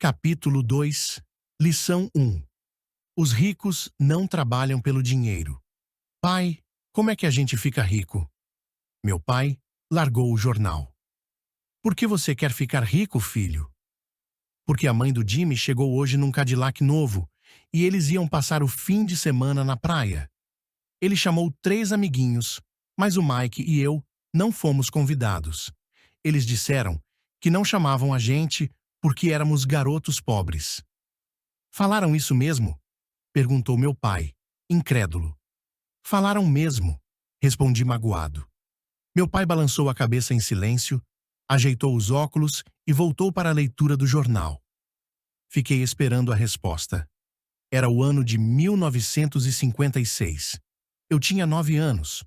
Capítulo 2, Lição 1. Os ricos não trabalham pelo dinheiro. Pai, como é que a gente fica rico? Meu pai largou o jornal. Por que você quer ficar rico, filho? Porque a mãe do Jimmy chegou hoje num Cadillac novo e eles iam passar o fim de semana na praia. Ele chamou 3 amiguinhos, mas o Mike e eu não fomos convidados. Eles disseram que não chamavam a gente porque éramos garotos pobres. Falaram isso mesmo? Perguntou meu pai, incrédulo. Falaram mesmo, respondi magoado. Meu pai balançou a cabeça em silêncio, ajeitou os óculos e voltou para a leitura do jornal. Fiquei esperando a resposta. Era o ano de 1956. Eu tinha 9 anos.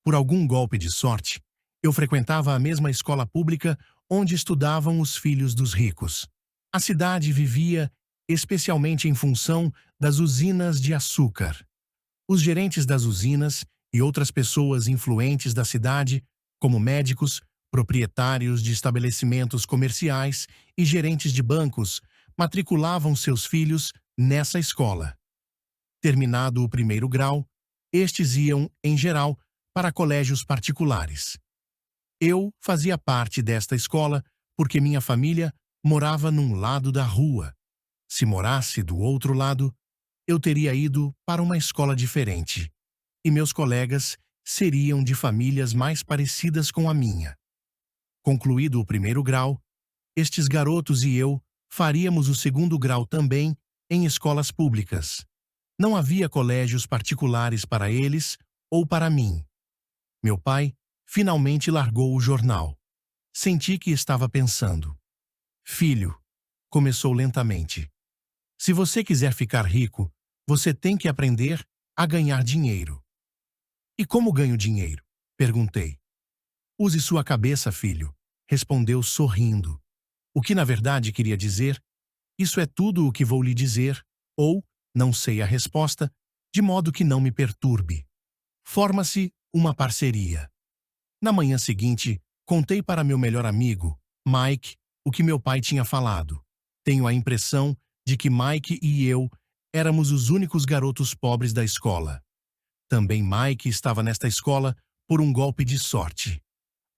Por algum golpe de sorte, eu frequentava a mesma escola pública onde estudavam os filhos dos ricos. A cidade vivia especialmente em função das usinas de açúcar. Os gerentes das usinas e outras pessoas influentes da cidade, como médicos, proprietários de estabelecimentos comerciais e gerentes de bancos, matriculavam seus filhos nessa escola. Terminado o primeiro grau, estes iam, em geral, para colégios particulares. Eu fazia parte desta escola porque minha família morava num lado da rua. Se morasse do outro lado, eu teria ido para uma escola diferente, e meus colegas seriam de famílias mais parecidas com a minha. Concluído o primeiro grau, estes garotos e eu faríamos o segundo grau também em escolas públicas. Não havia colégios particulares para eles ou para mim. Meu pai finalmente largou o jornal. Senti que estava pensando. Filho, começou lentamente. Se você quiser ficar rico, você tem que aprender a ganhar dinheiro. E como ganho dinheiro? Perguntei. Use sua cabeça, filho, respondeu sorrindo. O que na verdade queria dizer, isso é tudo o que vou lhe dizer, ou, não sei a resposta, de modo que não me perturbe. Forma-se uma parceria. Na manhã seguinte, contei para meu melhor amigo, Mike, o que meu pai tinha falado. Tenho a impressão de que Mike e eu éramos os únicos garotos pobres da escola. Também Mike estava nesta escola por um golpe de sorte.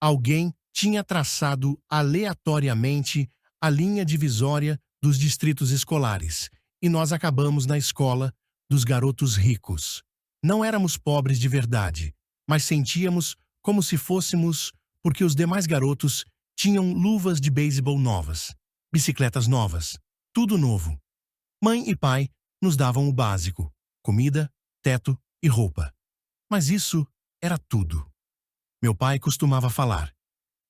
Alguém tinha traçado aleatoriamente a linha divisória dos distritos escolares, e nós acabamos na escola dos garotos ricos. Não éramos pobres de verdade, mas sentíamos como se fôssemos porque os demais garotos tinham luvas de beisebol novas, bicicletas novas, tudo novo. Mãe e pai nos davam o básico, comida, teto e roupa. Mas isso era tudo. Meu pai costumava falar: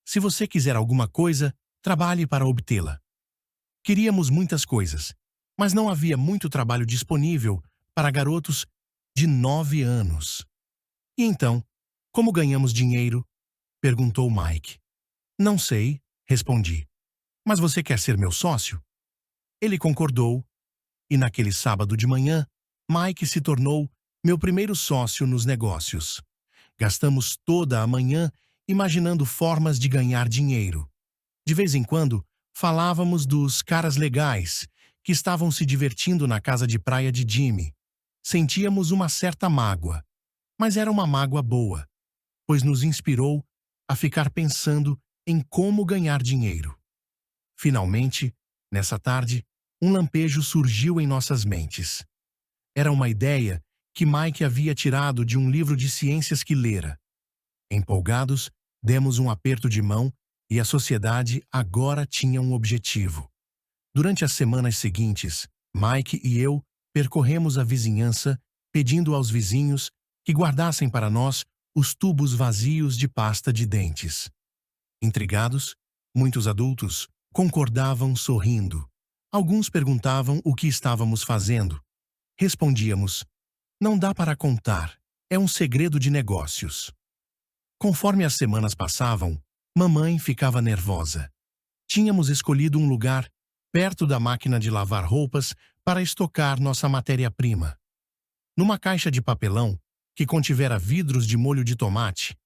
se você quiser alguma coisa, trabalhe para obtê-la. Queríamos muitas coisas, mas não havia muito trabalho disponível para garotos de 9 anos. E então, como ganhamos dinheiro? Perguntou Mike. Não sei, respondi. Mas você quer ser meu sócio? Ele concordou, e naquele sábado de manhã, Mike se tornou meu primeiro sócio nos negócios. Gastamos toda a manhã imaginando formas de ganhar dinheiro. De vez em quando, falávamos dos caras legais que estavam se divertindo na casa de praia de Jimmy. Sentíamos uma certa mágoa, mas era uma mágoa boa, pois nos inspirou a ficar pensando em como ganhar dinheiro. Finalmente, nessa tarde, um lampejo surgiu em nossas mentes. Era uma ideia que Mike havia tirado de um livro de ciências que lera. Empolgados, demos um aperto de mão e a sociedade agora tinha um objetivo. Durante as semanas seguintes, Mike e eu percorremos a vizinhança pedindo aos vizinhos que guardassem para nós os tubos vazios de pasta de dentes. Intrigados, muitos adultos concordavam sorrindo. Alguns perguntavam o que estávamos fazendo. Respondíamos: não dá para contar, é um segredo de negócios. Conforme as semanas passavam, mamãe ficava nervosa. Tínhamos escolhido um lugar perto da máquina de lavar roupas para estocar nossa matéria-prima. Numa caixa de papelão, que contivera vidros de molho de tomate,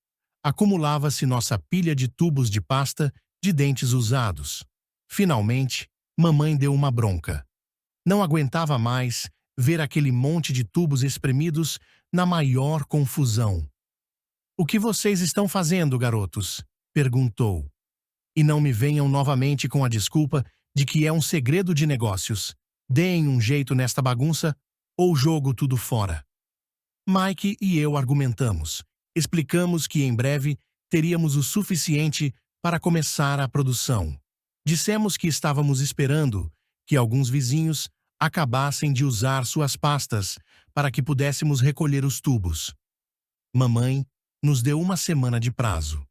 acumulava-se nossa pilha de tubos de pasta de dentes usados. Finalmente, mamãe deu uma bronca. Não aguentava mais ver aquele monte de tubos espremidos na maior confusão. "O que vocês estão fazendo, garotos?" perguntou. "E não me venham novamente com a desculpa de que é um segredo de negócios. Deem um jeito nesta bagunça ou jogo tudo fora." Mike e eu argumentamos. Explicamos que em breve teríamos o suficiente para começar a produção. Dissemos que estávamos esperando que alguns vizinhos acabassem de usar suas pastas para que pudéssemos recolher os tubos. Mamãe nos deu uma semana de prazo.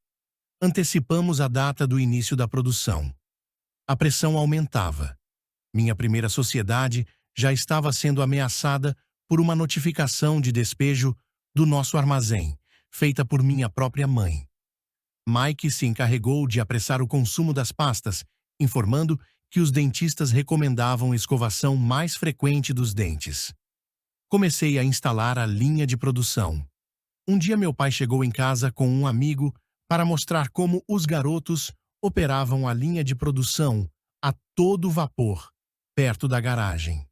Antecipamos a data do início da produção. A pressão aumentava. Minha primeira sociedade já estava sendo ameaçada por uma notificação de despejo do nosso armazém, feita por minha própria mãe. Mike se encarregou de apressar o consumo das pastas, informando que os dentistas recomendavam escovação mais frequente dos dentes. Comecei a instalar a linha de produção. Um dia meu pai chegou em casa com um amigo para mostrar como os garotos operavam a linha de produção a todo vapor, perto da garagem.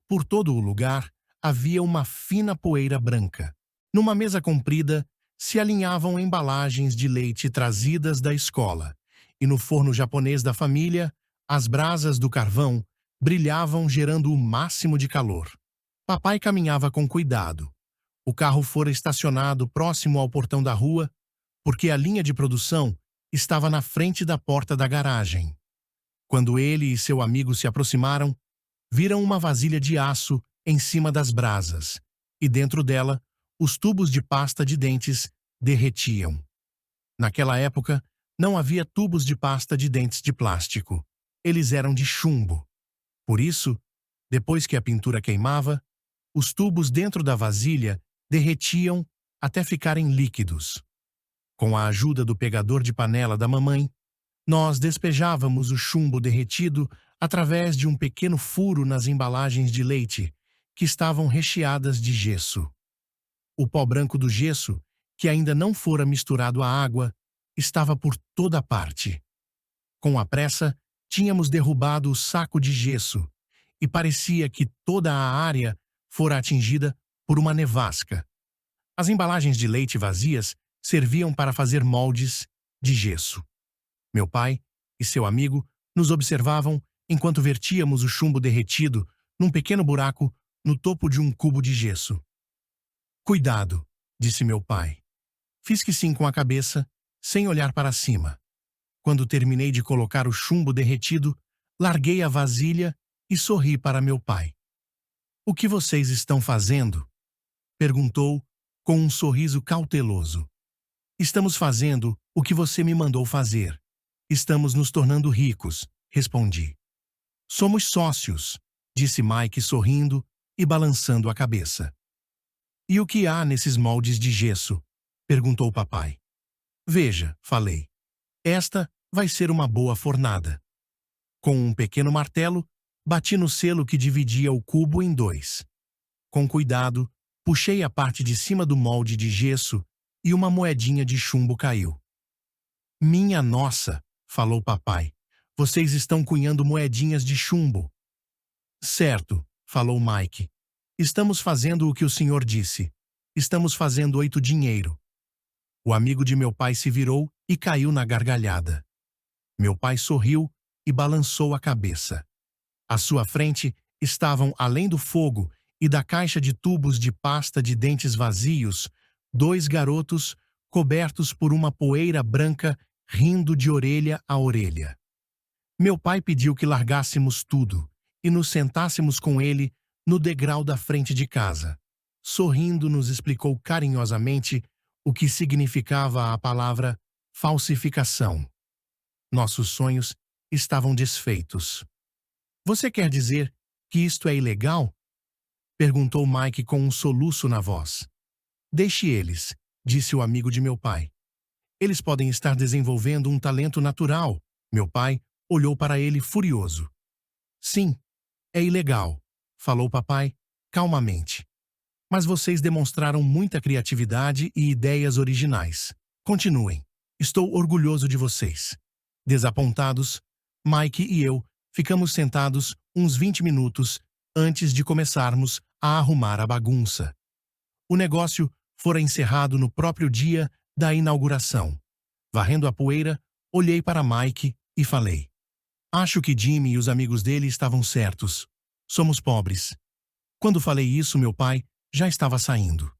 Por todo o lugar havia uma fina poeira branca. Numa mesa comprida se alinhavam embalagens de leite trazidas da escola, e no forno japonês da família, as brasas do carvão brilhavam gerando o máximo de calor. Papai caminhava com cuidado. O carro fora estacionado próximo ao portão da rua, porque a linha de produção estava na frente da porta da garagem. Quando ele e seu amigo se aproximaram, viram uma vasilha de aço em cima das brasas, e dentro dela, os tubos de pasta de dentes derretiam. Naquela época, não havia tubos de pasta de dentes de plástico. Eles eram de chumbo. Por isso, depois que a pintura queimava, os tubos dentro da vasilha derretiam até ficarem líquidos. Com a ajuda do pegador de panela da mamãe, nós despejávamos o chumbo derretido através de um pequeno furo nas embalagens de leite, que estavam recheadas de gesso. O pó branco do gesso, que ainda não fora misturado à água, estava por toda parte. Com a pressa, tínhamos derrubado o saco de gesso, e parecia que toda a área fora atingida por uma nevasca. As embalagens de leite vazias serviam para fazer moldes de gesso. Meu pai e seu amigo nos observavam enquanto vertíamos o chumbo derretido num pequeno buraco no topo de um cubo de gesso. "Cuidado", disse meu pai. Fiz que sim com a cabeça, sem olhar para cima. Quando terminei de colocar o chumbo derretido, larguei a vasilha e sorri para meu pai. "O que vocês estão fazendo?" perguntou com um sorriso cauteloso. "Estamos fazendo o que você me mandou fazer. Estamos nos tornando ricos", respondi. "Somos sócios", disse Mike sorrindo e balançando a cabeça. "E o que há nesses moldes de gesso?" perguntou papai. "Veja", falei. "Esta vai ser uma boa fornada." Com um pequeno martelo, bati no selo que dividia o cubo em dois. Com cuidado, puxei a parte de cima do molde de gesso e uma moedinha de chumbo caiu. "Minha nossa", falou papai, "vocês estão cunhando moedinhas de chumbo." "Certo", falou Mike. "Estamos fazendo o que o senhor disse. Estamos fazendo 8 dinheiro." O amigo de meu pai se virou e caiu na gargalhada. Meu pai sorriu e balançou a cabeça. À sua frente estavam, além do fogo e da caixa de tubos de pasta de dentes vazios, 2 garotos cobertos por uma poeira branca rindo de orelha a orelha. Meu pai pediu que largássemos tudo e nos sentássemos com ele no degrau da frente de casa. Sorrindo, nos explicou carinhosamente o que significava a palavra falsificação. Nossos sonhos estavam desfeitos. "Você quer dizer que isto é ilegal?" perguntou Mike com um soluço na voz. "Deixe eles", disse o amigo de meu pai. "Eles podem estar desenvolvendo um talento natural." Meu pai olhou para ele furioso. "Sim, é ilegal", falou papai calmamente. "Mas vocês demonstraram muita criatividade e ideias originais. Continuem. Estou orgulhoso de vocês." Desapontados, Mike e eu ficamos sentados uns 20 minutos antes de começarmos a arrumar a bagunça. O negócio fora encerrado no próprio dia da inauguração. Varrendo a poeira, olhei para Mike e falei: acho que Jimmy e os amigos dele estavam certos. Somos pobres. Quando falei isso, meu pai já estava saindo.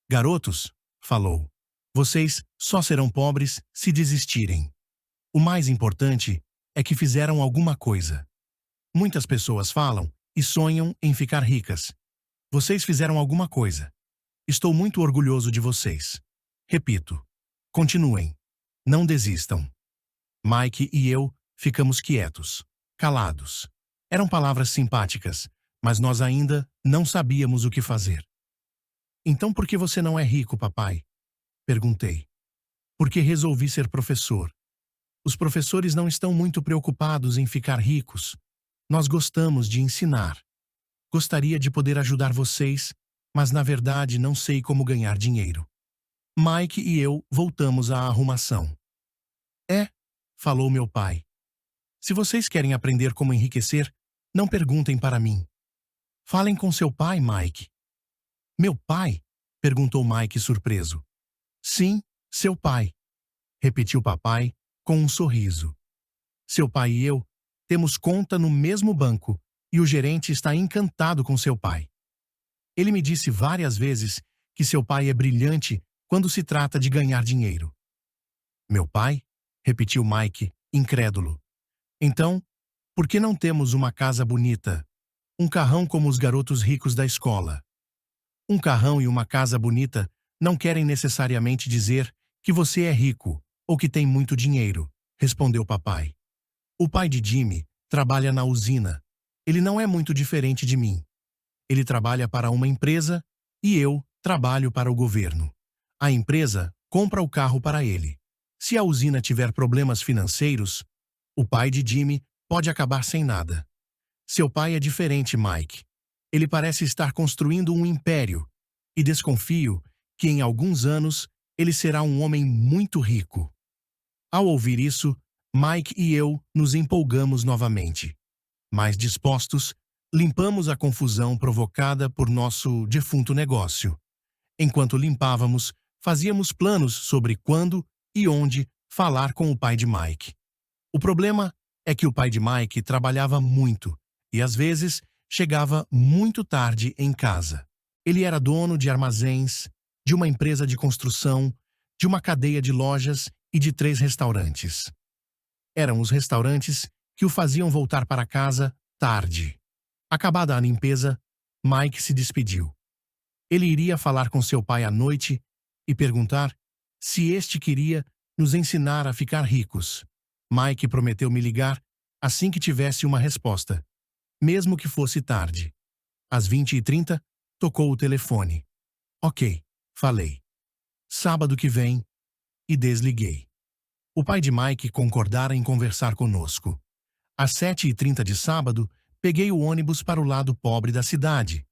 Garotos, falou, vocês só serão pobres se desistirem. O mais importante é que fizeram alguma coisa. Muitas pessoas falam e sonham em ficar ricas. Vocês fizeram alguma coisa. Estou muito orgulhoso de vocês. Repito, continuem. Não desistam. Mike e eu ficamos quietos, calados. Eram palavras simpáticas, mas nós ainda não sabíamos o que fazer. Então por que você não é rico, papai? Perguntei. Porque resolvi ser professor. Os professores não estão muito preocupados em ficar ricos. Nós gostamos de ensinar. Gostaria de poder ajudar vocês, mas na verdade não sei como ganhar dinheiro. Mike e eu voltamos à arrumação. Falou meu pai. Se vocês querem aprender como enriquecer, não perguntem para mim. Falem com seu pai, Mike. Meu pai? Perguntou Mike surpreso. Sim, seu pai, repetiu papai com um sorriso. Seu pai e eu temos conta no mesmo banco e o gerente está encantado com seu pai. Ele me disse várias vezes que seu pai é brilhante quando se trata de ganhar dinheiro. Meu pai? Repetiu Mike, incrédulo. Então, por que não temos uma casa bonita? Um carrão como os garotos ricos da escola? Um carrão e uma casa bonita não querem necessariamente dizer que você é rico ou que tem muito dinheiro, respondeu papai. O pai de Jimmy trabalha na usina. Ele não é muito diferente de mim. Ele trabalha para uma empresa e eu trabalho para o governo. A empresa compra o carro para ele. Se a usina tiver problemas financeiros, o pai de Jimmy pode acabar sem nada. Seu pai é diferente, Mike. Ele parece estar construindo um império e desconfio que em alguns anos ele será um homem muito rico. Ao ouvir isso, Mike e eu nos empolgamos novamente. Mais dispostos, limpamos a confusão provocada por nosso defunto negócio. Enquanto limpávamos, fazíamos planos sobre quando e onde falar com o pai de Mike. O problema é que o pai de Mike trabalhava muito e, às vezes, chegava muito tarde em casa. Ele era dono de armazéns, de uma empresa de construção, de uma cadeia de lojas e de 3 restaurantes. Eram os restaurantes que o faziam voltar para casa tarde. Acabada a limpeza, Mike se despediu. Ele iria falar com seu pai à noite e perguntar se este queria nos ensinar a ficar ricos. Mike prometeu me ligar assim que tivesse uma resposta, mesmo que fosse tarde. Às 20h30, tocou o telefone. Ok, falei. Sábado que vem, e desliguei. O pai de Mike concordara em conversar conosco. Às 7h30 de sábado, peguei o ônibus para o lado pobre da cidade.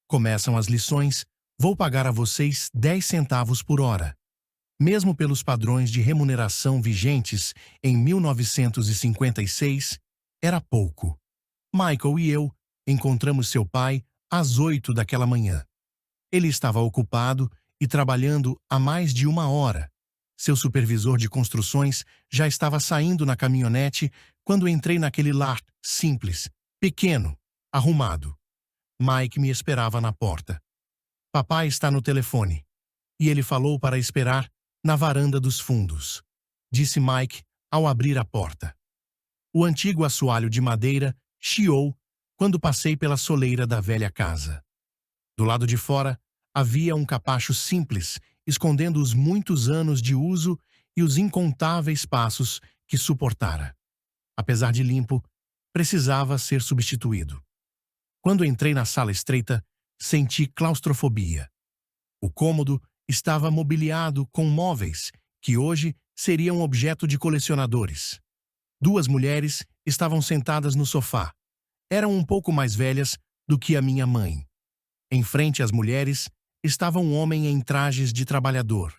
Começam as lições, vou pagar a vocês 10 centavos por hora. Mesmo pelos padrões de remuneração vigentes em 1956, era pouco. Michael e eu encontramos seu pai às 8 daquela manhã. Ele estava ocupado e trabalhando há mais de 1 hora. Seu supervisor de construções já estava saindo na caminhonete quando entrei naquele lar simples, pequeno, arrumado. Mike me esperava na porta. Papai está no telefone. E ele falou para esperar na varanda dos fundos, disse Mike ao abrir a porta. O antigo assoalho de madeira chiou quando passei pela soleira da velha casa. Do lado de fora, havia um capacho simples, escondendo os muitos anos de uso e os incontáveis passos que suportara. Apesar de limpo, precisava ser substituído. Quando entrei na sala estreita, senti claustrofobia. O cômodo estava mobiliado com móveis que hoje seriam objeto de colecionadores. 2 mulheres estavam sentadas no sofá. Eram um pouco mais velhas do que a minha mãe. Em frente às mulheres estava um homem em trajes de trabalhador.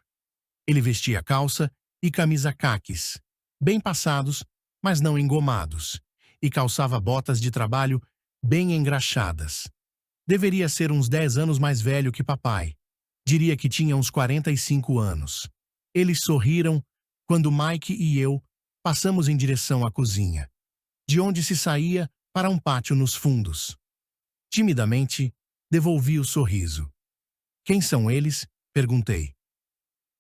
Ele vestia calça e camisa caquis, bem passados, mas não engomados, e calçava botas de trabalho bem engraxadas. Deveria ser uns 10 anos mais velho que papai. Diria que tinha uns 45 anos. Eles sorriram quando Mike e eu passamos em direção à cozinha, de onde se saía para um pátio nos fundos. Timidamente, devolvi o sorriso. Quem são eles? Perguntei.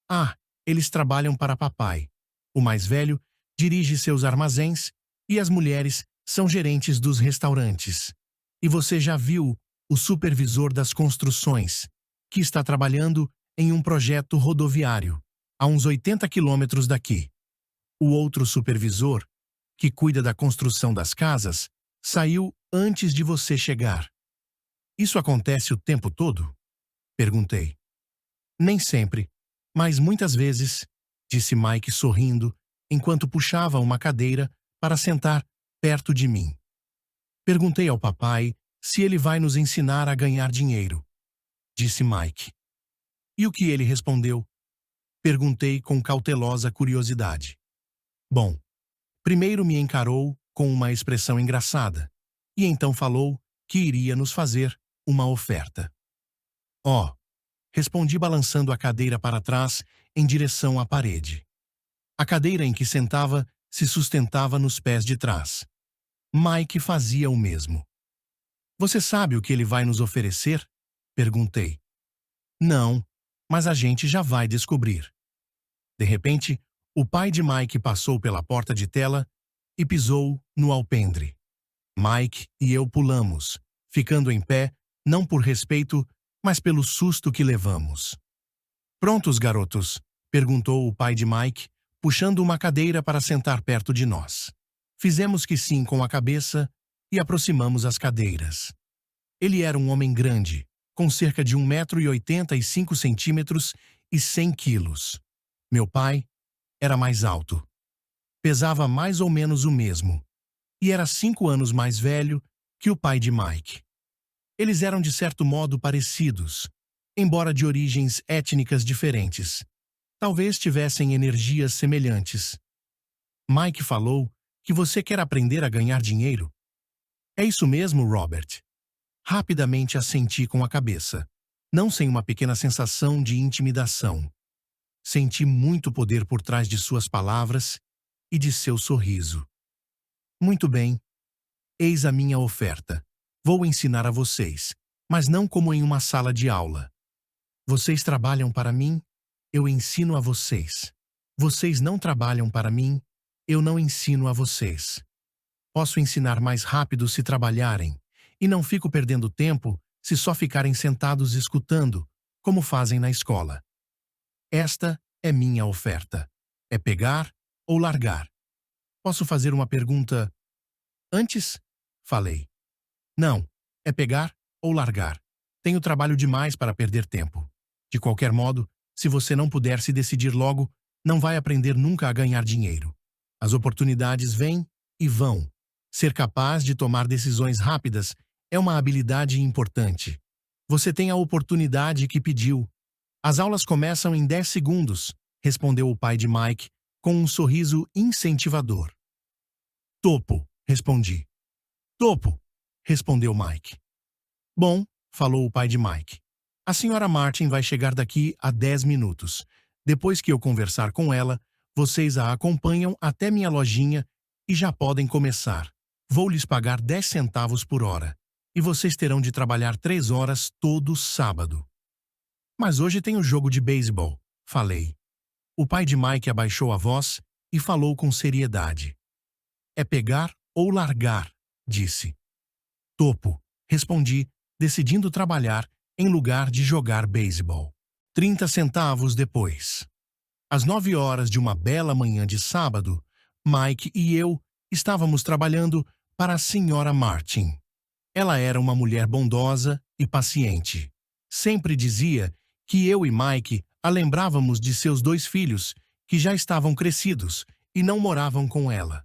Ah, eles trabalham para papai. O mais velho dirige seus armazéns e as mulheres são gerentes dos restaurantes. E você já viu o supervisor das construções, que está trabalhando em um projeto rodoviário, a uns 80 quilômetros daqui. O outro supervisor, que cuida da construção das casas, saiu antes de você chegar. Isso acontece o tempo todo? Perguntei. Nem sempre, mas muitas vezes, disse Mike sorrindo, enquanto puxava uma cadeira para sentar perto de mim. Perguntei ao papai se ele vai nos ensinar a ganhar dinheiro, disse Mike. E o que ele respondeu? Perguntei com cautelosa curiosidade. Bom, primeiro me encarou com uma expressão engraçada, e então falou que iria nos fazer uma oferta. Oh, respondi balançando a cadeira para trás em direção à parede. A cadeira em que sentava se sustentava nos pés de trás. Mike fazia o mesmo. Você sabe o que ele vai nos oferecer? Perguntei. Não, mas a gente já vai descobrir. De repente, o pai de Mike passou pela porta de tela e pisou no alpendre. Mike e eu pulamos, ficando em pé, não por respeito, mas pelo susto que levamos. Prontos, garotos? Perguntou o pai de Mike, puxando uma cadeira para sentar perto de nós. Fizemos que sim com a cabeça e aproximamos as cadeiras. Ele era um homem grande, com cerca de 1,85 m e 100 quilos. Meu pai era mais alto. Pesava mais ou menos o mesmo, e era 5 anos mais velho que o pai de Mike. Eles eram de certo modo parecidos, embora de origens étnicas diferentes. Talvez tivessem energias semelhantes. Mike falou que você quer aprender a ganhar dinheiro? É isso mesmo, Robert. Rapidamente assenti com a cabeça, não sem uma pequena sensação de intimidação. Senti muito poder por trás de suas palavras e de seu sorriso. Muito bem. Eis a minha oferta. Vou ensinar a vocês, mas não como em uma sala de aula. Vocês trabalham para mim, eu ensino a vocês. Vocês não trabalham para mim, eu não ensino a vocês. Posso ensinar mais rápido se trabalharem, e não fico perdendo tempo se só ficarem sentados escutando, como fazem na escola. Esta é minha oferta. É pegar ou largar. Posso fazer uma pergunta? Antes? Falei. Não, é pegar ou largar. Tenho trabalho demais para perder tempo. De qualquer modo, se você não puder se decidir logo, não vai aprender nunca a ganhar dinheiro. As oportunidades vêm e vão. Ser capaz de tomar decisões rápidas é uma habilidade importante. Você tem a oportunidade que pediu. As aulas começam em 10 segundos, respondeu o pai de Mike, com um sorriso incentivador. Topo, respondi. Topo, respondeu Mike. Bom, falou o pai de Mike. A senhora Martin vai chegar daqui a 10 minutos. Depois que eu conversar com ela, vocês a acompanham até minha lojinha e já podem começar. Vou lhes pagar 10 centavos por hora. E vocês terão de trabalhar 3 horas todo sábado. Mas hoje tem o jogo de beisebol, falei. O pai de Mike abaixou a voz e falou com seriedade. É pegar ou largar, disse. Topo, respondi, decidindo trabalhar em lugar de jogar beisebol. 30 centavos depois. Às 9 horas de uma bela manhã de sábado, Mike e eu estávamos trabalhando para a senhora Martin. Ela era uma mulher bondosa e paciente. Sempre dizia que eu e Mike a lembrávamos de seus 2 filhos, que já estavam crescidos e não moravam com ela.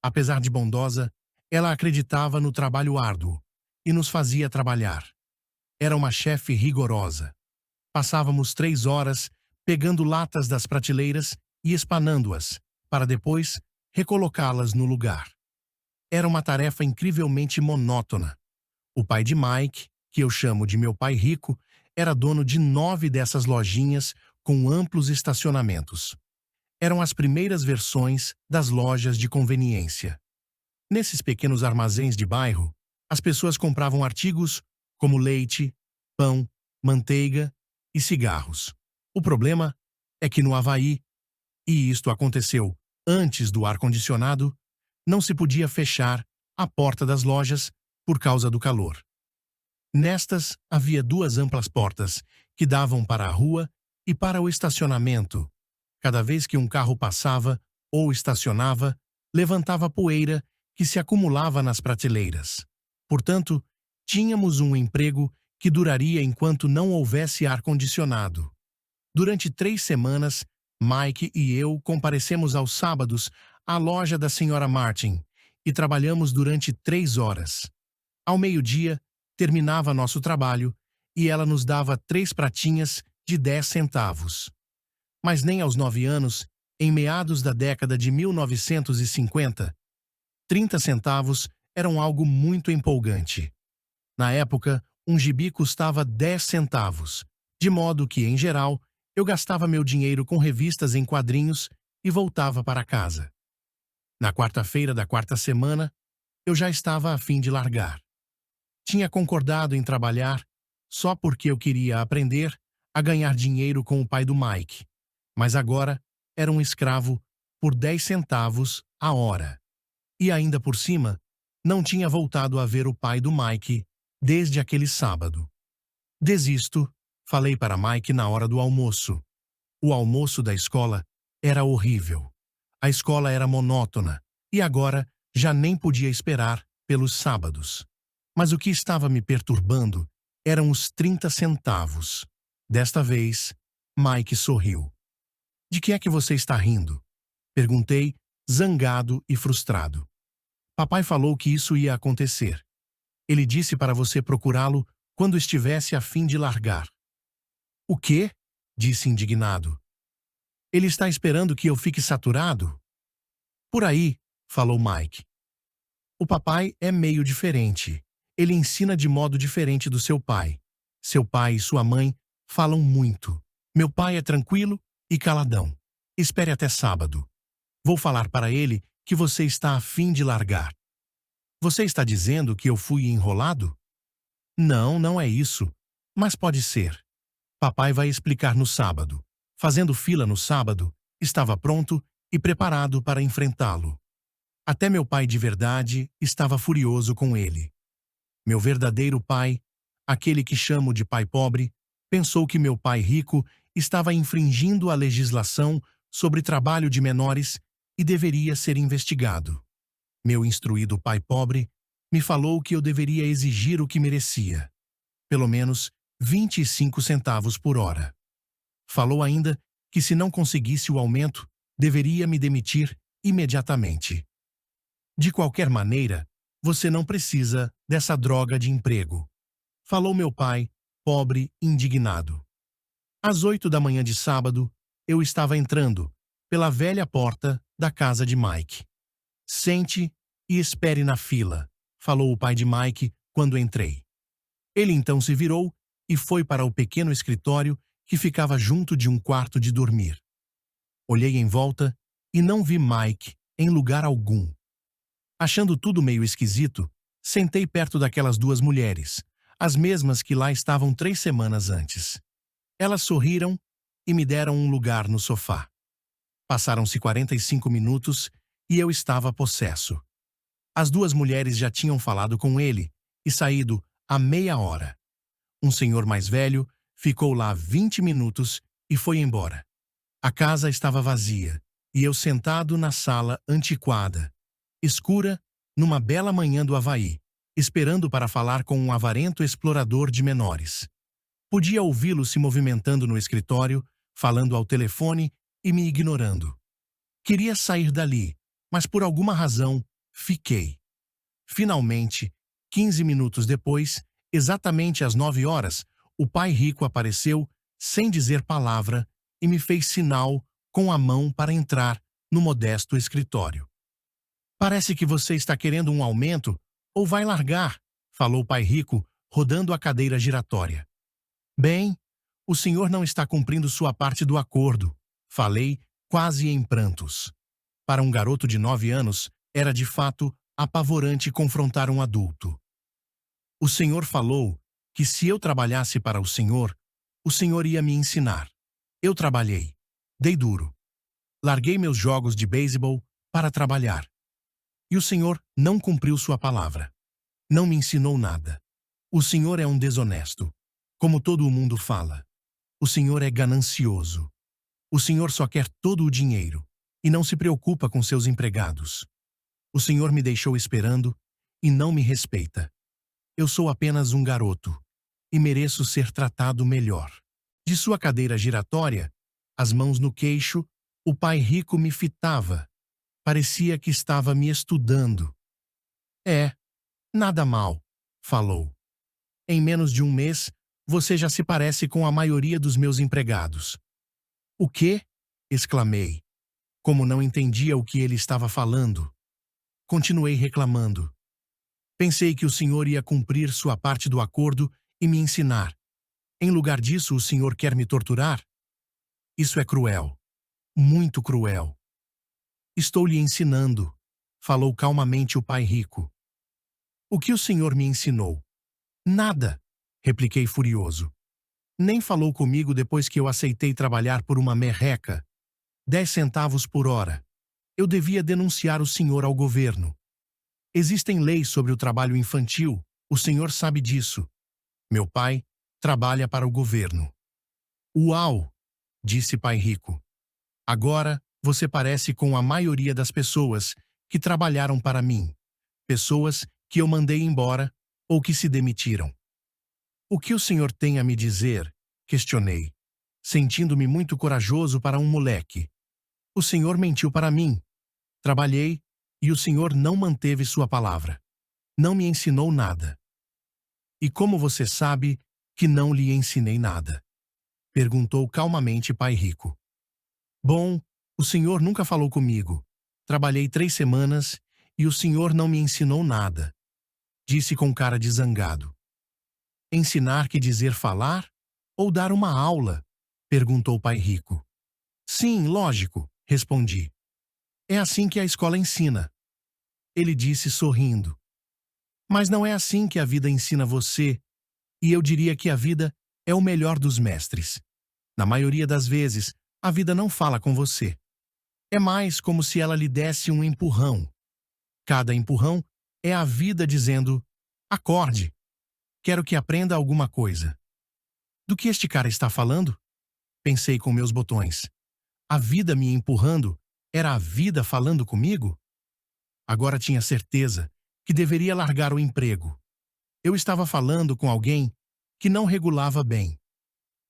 Apesar de bondosa, ela acreditava no trabalho árduo e nos fazia trabalhar. Era uma chefe rigorosa. Passávamos 3 horas pegando latas das prateleiras e espanando-as, para depois recolocá-las no lugar. Era uma tarefa incrivelmente monótona. O pai de Mike, que eu chamo de meu pai rico, era dono de 9 dessas lojinhas com amplos estacionamentos. Eram as primeiras versões das lojas de conveniência. Nesses pequenos armazéns de bairro, as pessoas compravam artigos como leite, pão, manteiga e cigarros. O problema é que no Havaí, e isto aconteceu antes do ar-condicionado, não se podia fechar a porta das lojas por causa do calor. Nestas havia 2 amplas portas que davam para a rua e para o estacionamento. Cada vez que um carro passava ou estacionava, levantava poeira que se acumulava nas prateleiras. Portanto, tínhamos um emprego que duraria enquanto não houvesse ar-condicionado. Durante 3 semanas, Mike e eu comparecemos aos sábados à loja da Sra. Martin e trabalhamos durante 3 horas. Ao meio-dia, terminava nosso trabalho e ela nos dava 3 pratinhas de 10 centavos. Mas nem aos 9 anos, em meados da década de 1950, 30 centavos eram algo muito empolgante. Na época, um gibi custava 10 centavos, de modo que, em geral, eu gastava meu dinheiro com revistas em quadrinhos e voltava para casa. Na quarta-feira da 4ª semana, eu já estava a fim de largar. Tinha concordado em trabalhar só porque eu queria aprender a ganhar dinheiro com o pai do Mike, mas agora era um escravo por 10 centavos a hora. E ainda por cima, não tinha voltado a ver o pai do Mike desde aquele sábado. Desisto, falei para Mike na hora do almoço. O almoço da escola era horrível. A escola era monótona e agora já nem podia esperar pelos sábados. Mas o que estava me perturbando eram os 30 centavos. Desta vez, Mike sorriu. De que é que você está rindo? Perguntei, zangado e frustrado. Papai falou que isso ia acontecer. Ele disse para você procurá-lo quando estivesse a fim de largar. O quê? Disse indignado. Ele está esperando que eu fique saturado? Por aí, falou Mike. O papai é meio diferente. Ele ensina de modo diferente do seu pai. Seu pai e sua mãe falam muito. Meu pai é tranquilo e caladão. Espere até sábado. Vou falar para ele que você está a fim de largar. Você está dizendo que eu fui enrolado? Não, não é isso. Mas pode ser. Papai vai explicar no sábado. Fazendo fila no sábado, estava pronto e preparado para enfrentá-lo. Até meu pai de verdade estava furioso com ele. Meu verdadeiro pai, aquele que chamo de pai pobre, pensou que meu pai rico estava infringindo a legislação sobre trabalho de menores e deveria ser investigado. Meu instruído pai pobre me falou que eu deveria exigir o que merecia, pelo menos 25 centavos por hora. Falou ainda que se não conseguisse o aumento, deveria me demitir imediatamente. De qualquer maneira, você não precisa dessa droga de emprego, falou meu pai, pobre e indignado. Às 8 da manhã de sábado, eu estava entrando pela velha porta da casa de Mike. Sente e espere na fila, falou o pai de Mike quando entrei. Ele então se virou e foi para o pequeno escritório que ficava junto de um quarto de dormir. Olhei em volta e não vi Mike em lugar algum. Achando tudo meio esquisito, sentei perto daquelas 2 mulheres, as mesmas que lá estavam 3 semanas antes. Elas sorriram e me deram um lugar no sofá. Passaram-se 45 minutos e eu estava possesso. As 2 mulheres já tinham falado com ele e saído há meia hora. Um senhor mais velho ficou lá 20 minutos e foi embora. A casa estava vazia e eu sentado na sala antiquada, escura, numa bela manhã do Havaí, esperando para falar com um avarento explorador de menores. Podia ouvi-lo se movimentando no escritório, falando ao telefone e me ignorando. Queria sair dali, mas por alguma razão, fiquei. Finalmente, 15 minutos depois, exatamente às 9 horas, o pai rico apareceu, sem dizer palavra, e me fez sinal com a mão para entrar no modesto escritório. Parece que você está querendo um aumento ou vai largar, falou o pai rico, rodando a cadeira giratória. Bem, o senhor não está cumprindo sua parte do acordo, falei, quase em prantos. Para um garoto de 9 anos, era de fato apavorante confrontar um adulto. O senhor falou que se eu trabalhasse para o senhor ia me ensinar. Eu trabalhei. Dei duro. Larguei meus jogos de beisebol para trabalhar. E o senhor não cumpriu sua palavra. Não me ensinou nada. O senhor é um desonesto. Como todo mundo fala. O senhor é ganancioso. O senhor só quer todo o dinheiro e não se preocupa com seus empregados. O senhor me deixou esperando e não me respeita. Eu sou apenas um garoto e mereço ser tratado melhor. De sua cadeira giratória, as mãos no queixo, o pai rico me fitava. Parecia que estava me estudando. É, nada mal, falou. Em menos de um mês, você já se parece com a maioria dos meus empregados. O quê? Exclamei. Como não entendia o que ele estava falando. Continuei reclamando. Pensei que o senhor ia cumprir sua parte do acordo e me ensinar. Em lugar disso, o senhor quer me torturar? Isso é cruel. Muito cruel. Estou lhe ensinando, falou calmamente o pai rico. O que o senhor me ensinou? Nada, repliquei furioso. Nem falou comigo depois que eu aceitei trabalhar por uma merreca. 10 centavos por hora. Eu devia denunciar o senhor ao governo. Existem leis sobre o trabalho infantil, o senhor sabe disso. Meu pai trabalha para o governo. Uau! Disse pai rico. Agora você parece com a maioria das pessoas que trabalharam para mim. Pessoas que eu mandei embora ou que se demitiram. O que o senhor tem a me dizer? Questionei, sentindo-me muito corajoso para um moleque. O senhor mentiu para mim. Trabalhei e o senhor não manteve sua palavra. Não me ensinou nada. E como você sabe que não lhe ensinei nada? Perguntou calmamente pai rico. Bom, o senhor nunca falou comigo. Trabalhei 3 semanas e o senhor não me ensinou nada. Disse com cara de zangado. Ensinar quer dizer falar ou dar uma aula? Perguntou pai rico. Sim, lógico, respondi. É assim que a escola ensina. Ele disse sorrindo. Mas não é assim que a vida ensina você, e eu diria que a vida é o melhor dos mestres. Na maioria das vezes, a vida não fala com você. É mais como se ela lhe desse um empurrão. Cada empurrão é a vida dizendo: acorde, quero que aprenda alguma coisa. Do que este cara está falando? Pensei com meus botões. A vida me empurrando era a vida falando comigo? Agora tinha certeza que deveria largar o emprego. Eu estava falando com alguém que não regulava bem.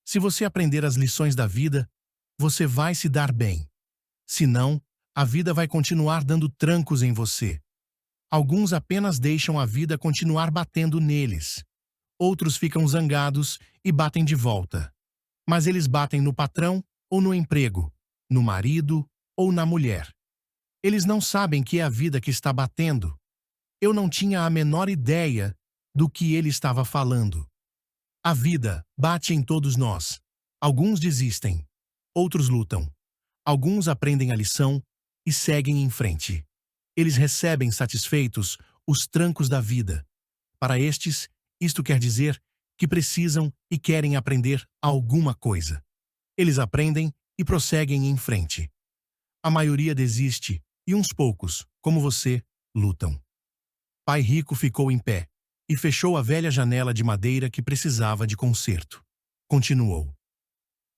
Se você aprender as lições da vida, você vai se dar bem. Se não, a vida vai continuar dando trancos em você. Alguns apenas deixam a vida continuar batendo neles. Outros ficam zangados e batem de volta. Mas eles batem no patrão ou no emprego, no marido ou na mulher. Eles não sabem que é a vida que está batendo. Eu não tinha a menor ideia do que ele estava falando. A vida bate em todos nós. Alguns desistem, outros lutam. Alguns aprendem a lição e seguem em frente. Eles recebem satisfeitos os trancos da vida. Para estes, isto quer dizer que precisam e querem aprender alguma coisa. Eles aprendem e prosseguem em frente. A maioria desiste e uns poucos, como você, lutam. Pai rico ficou em pé e fechou a velha janela de madeira que precisava de conserto. Continuou.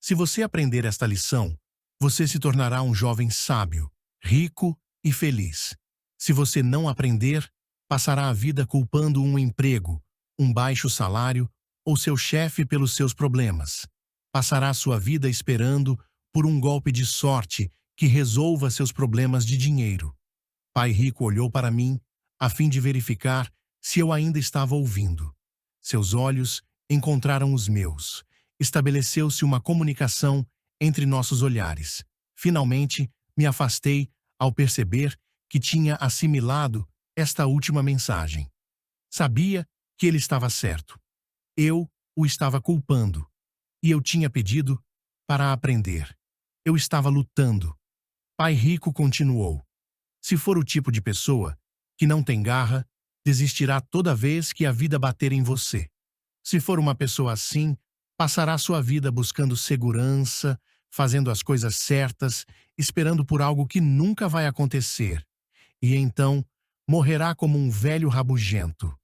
Se você aprender esta lição, você se tornará um jovem sábio, rico e feliz. Se você não aprender, passará a vida culpando um emprego, um baixo salário ou seu chefe pelos seus problemas. Passará sua vida esperando por um golpe de sorte que resolva seus problemas de dinheiro. Pai rico olhou para mim, a fim de verificar se eu ainda estava ouvindo. Seus olhos encontraram os meus. Estabeleceu-se uma comunicação entre nossos olhares. Finalmente, me afastei ao perceber que tinha assimilado esta última mensagem. Sabia que ele estava certo. Eu o estava culpando. E eu tinha pedido para aprender. Eu estava lutando. Pai Rico continuou. Se for o tipo de pessoa que não tem garra, desistirá toda vez que a vida bater em você. Se for uma pessoa assim, passará sua vida buscando segurança, fazendo as coisas certas, esperando por algo que nunca vai acontecer. E então, morrerá como um velho rabugento.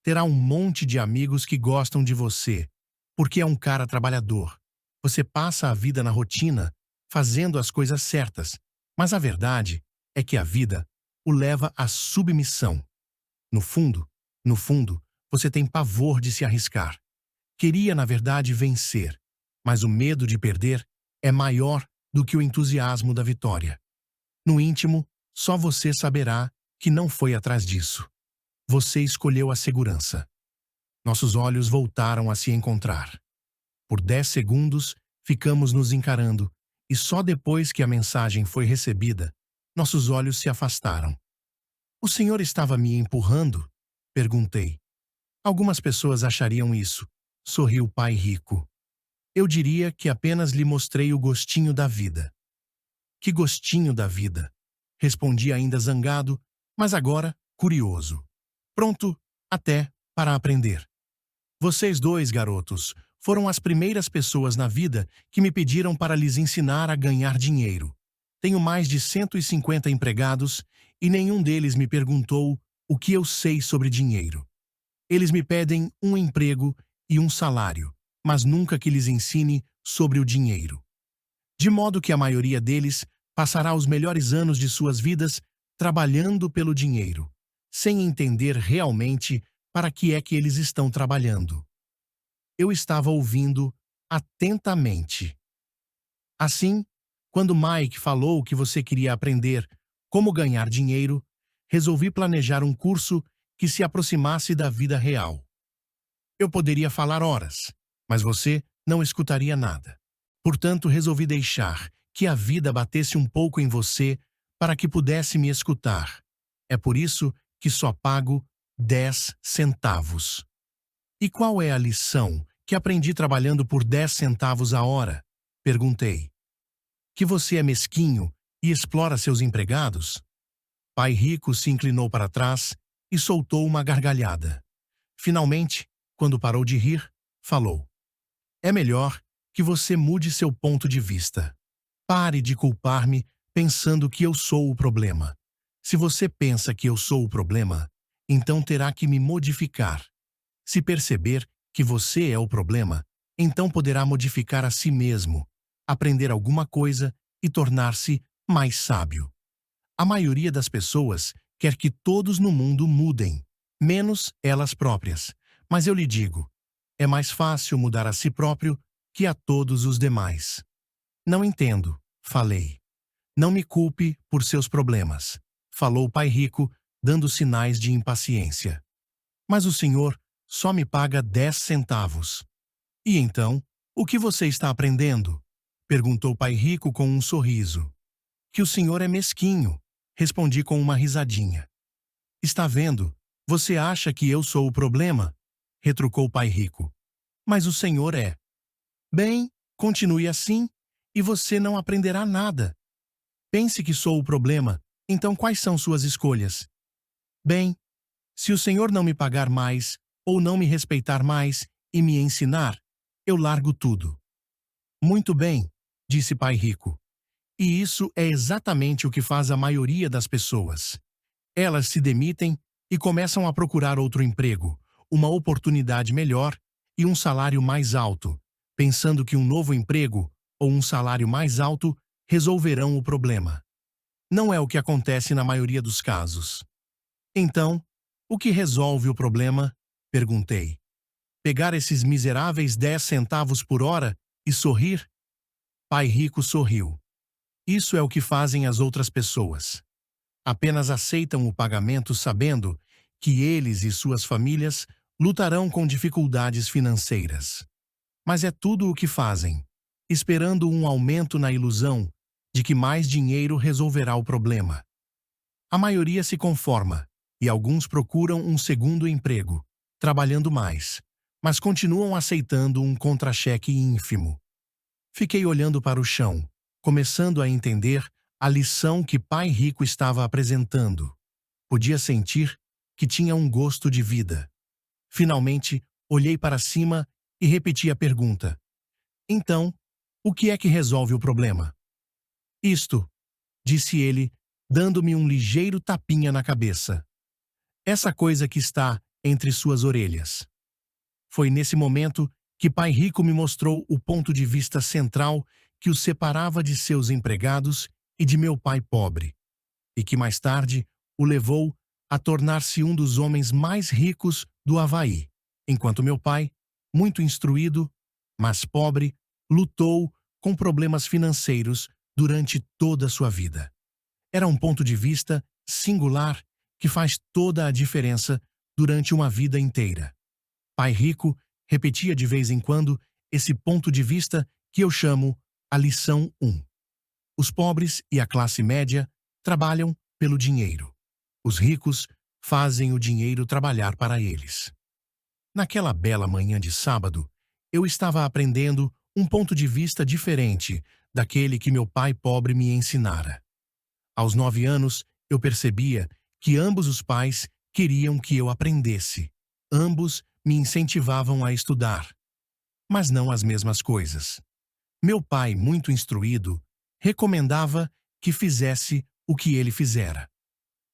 Terá um monte de amigos que gostam de você, porque é um cara trabalhador. Você passa a vida na rotina, fazendo as coisas certas, mas a verdade é que a vida o leva à submissão. No fundo, você tem pavor de se arriscar. Queria, na verdade, vencer, mas o medo de perder é maior do que o entusiasmo da vitória. No íntimo, só você saberá que não foi atrás disso. Você escolheu a segurança. Nossos olhos voltaram a se encontrar. Por 10 segundos, ficamos nos encarando, e só depois que a mensagem foi recebida, nossos olhos se afastaram. O senhor estava me empurrando? Perguntei. Algumas pessoas achariam isso, sorriu o pai rico. Eu diria que apenas lhe mostrei o gostinho da vida. Que gostinho da vida? Respondi ainda zangado, mas agora curioso. Pronto, até para aprender. Vocês dois, garotos, foram as primeiras pessoas na vida que me pediram para lhes ensinar a ganhar dinheiro. Tenho mais de 150 empregados e nenhum deles me perguntou o que eu sei sobre dinheiro. Eles me pedem um emprego e um salário, mas nunca que lhes ensine sobre o dinheiro. De modo que a maioria deles passará os melhores anos de suas vidas trabalhando pelo dinheiro, sem entender realmente para que é que eles estão trabalhando. Eu estava ouvindo atentamente. Assim, quando Mike falou que você queria aprender como ganhar dinheiro, resolvi planejar um curso que se aproximasse da vida real. Eu poderia falar horas, mas você não escutaria nada. Portanto, resolvi deixar que a vida batesse um pouco em você para que pudesse me escutar. É por isso que só pago 10 centavos. E qual é a lição que aprendi trabalhando por 10 centavos a hora? Perguntei. Que você é mesquinho e explora seus empregados? Pai Rico se inclinou para trás e soltou uma gargalhada. Finalmente, quando parou de rir, falou. É melhor que você mude seu ponto de vista. Pare de culpar-me pensando que eu sou o problema. Se você pensa que eu sou o problema, então terá que me modificar. Se perceber que você é o problema, então poderá modificar a si mesmo, aprender alguma coisa e tornar-se mais sábio. A maioria das pessoas quer que todos no mundo mudem, menos elas próprias. Mas eu lhe digo, é mais fácil mudar a si próprio que a todos os demais. Não entendo, falei. Não me culpe por seus problemas, falou o pai rico, dando sinais de impaciência. Mas o senhor só me paga 10 centavos. E então, o que você está aprendendo? Perguntou o pai rico com um sorriso. Que o senhor é mesquinho, respondi com uma risadinha. Está vendo? Você acha que eu sou o problema? Retrucou o pai rico. Mas o senhor é. Bem, continue assim, e você não aprenderá nada. Pense que sou o problema, então quais são suas escolhas? Bem, se o senhor não me pagar mais, ou não me respeitar mais e me ensinar, eu largo tudo. Muito bem, disse pai rico. E isso é exatamente o que faz a maioria das pessoas. Elas se demitem e começam a procurar outro emprego, uma oportunidade melhor e um salário mais alto, pensando que um novo emprego ou um salário mais alto resolverão o problema. Não é o que acontece na maioria dos casos. Então, o que resolve o problema? Perguntei. Pegar esses miseráveis 10 centavos por hora e sorrir? Pai Rico sorriu. Isso é o que fazem as outras pessoas. Apenas aceitam o pagamento sabendo que eles e suas famílias lutarão com dificuldades financeiras. Mas é tudo o que fazem, esperando um aumento na ilusão de que mais dinheiro resolverá o problema. A maioria se conforma, e alguns procuram um segundo emprego, trabalhando mais, mas continuam aceitando um contra-cheque ínfimo. Fiquei olhando para o chão, começando a entender a lição que Pai Rico estava apresentando. Podia sentir que tinha um gosto de vida. Finalmente, olhei para cima e repeti a pergunta. Então, o que é que resolve o problema? Isto, disse ele, dando-me um ligeiro tapinha na cabeça. Essa coisa que está entre suas orelhas. Foi nesse momento que Pai Rico me mostrou o ponto de vista central que o separava de seus empregados e de meu pai pobre, e que mais tarde o levou a tornar-se um dos homens mais ricos do Havaí, enquanto meu pai, muito instruído, mas pobre, lutou com problemas financeiros durante toda a sua vida. Era um ponto de vista singular que faz toda a diferença durante uma vida inteira. Pai Rico repetia de vez em quando esse ponto de vista que eu chamo a lição 1. Os pobres e a classe média trabalham pelo dinheiro. Os ricos fazem o dinheiro trabalhar para eles. Naquela bela manhã de sábado, eu estava aprendendo um ponto de vista diferente daquele que meu pai pobre me ensinara. Aos 9 anos, eu percebia que ambos os pais queriam que eu aprendesse. Ambos me incentivavam a estudar, mas não as mesmas coisas. Meu pai, muito instruído, recomendava que fizesse o que ele fizera.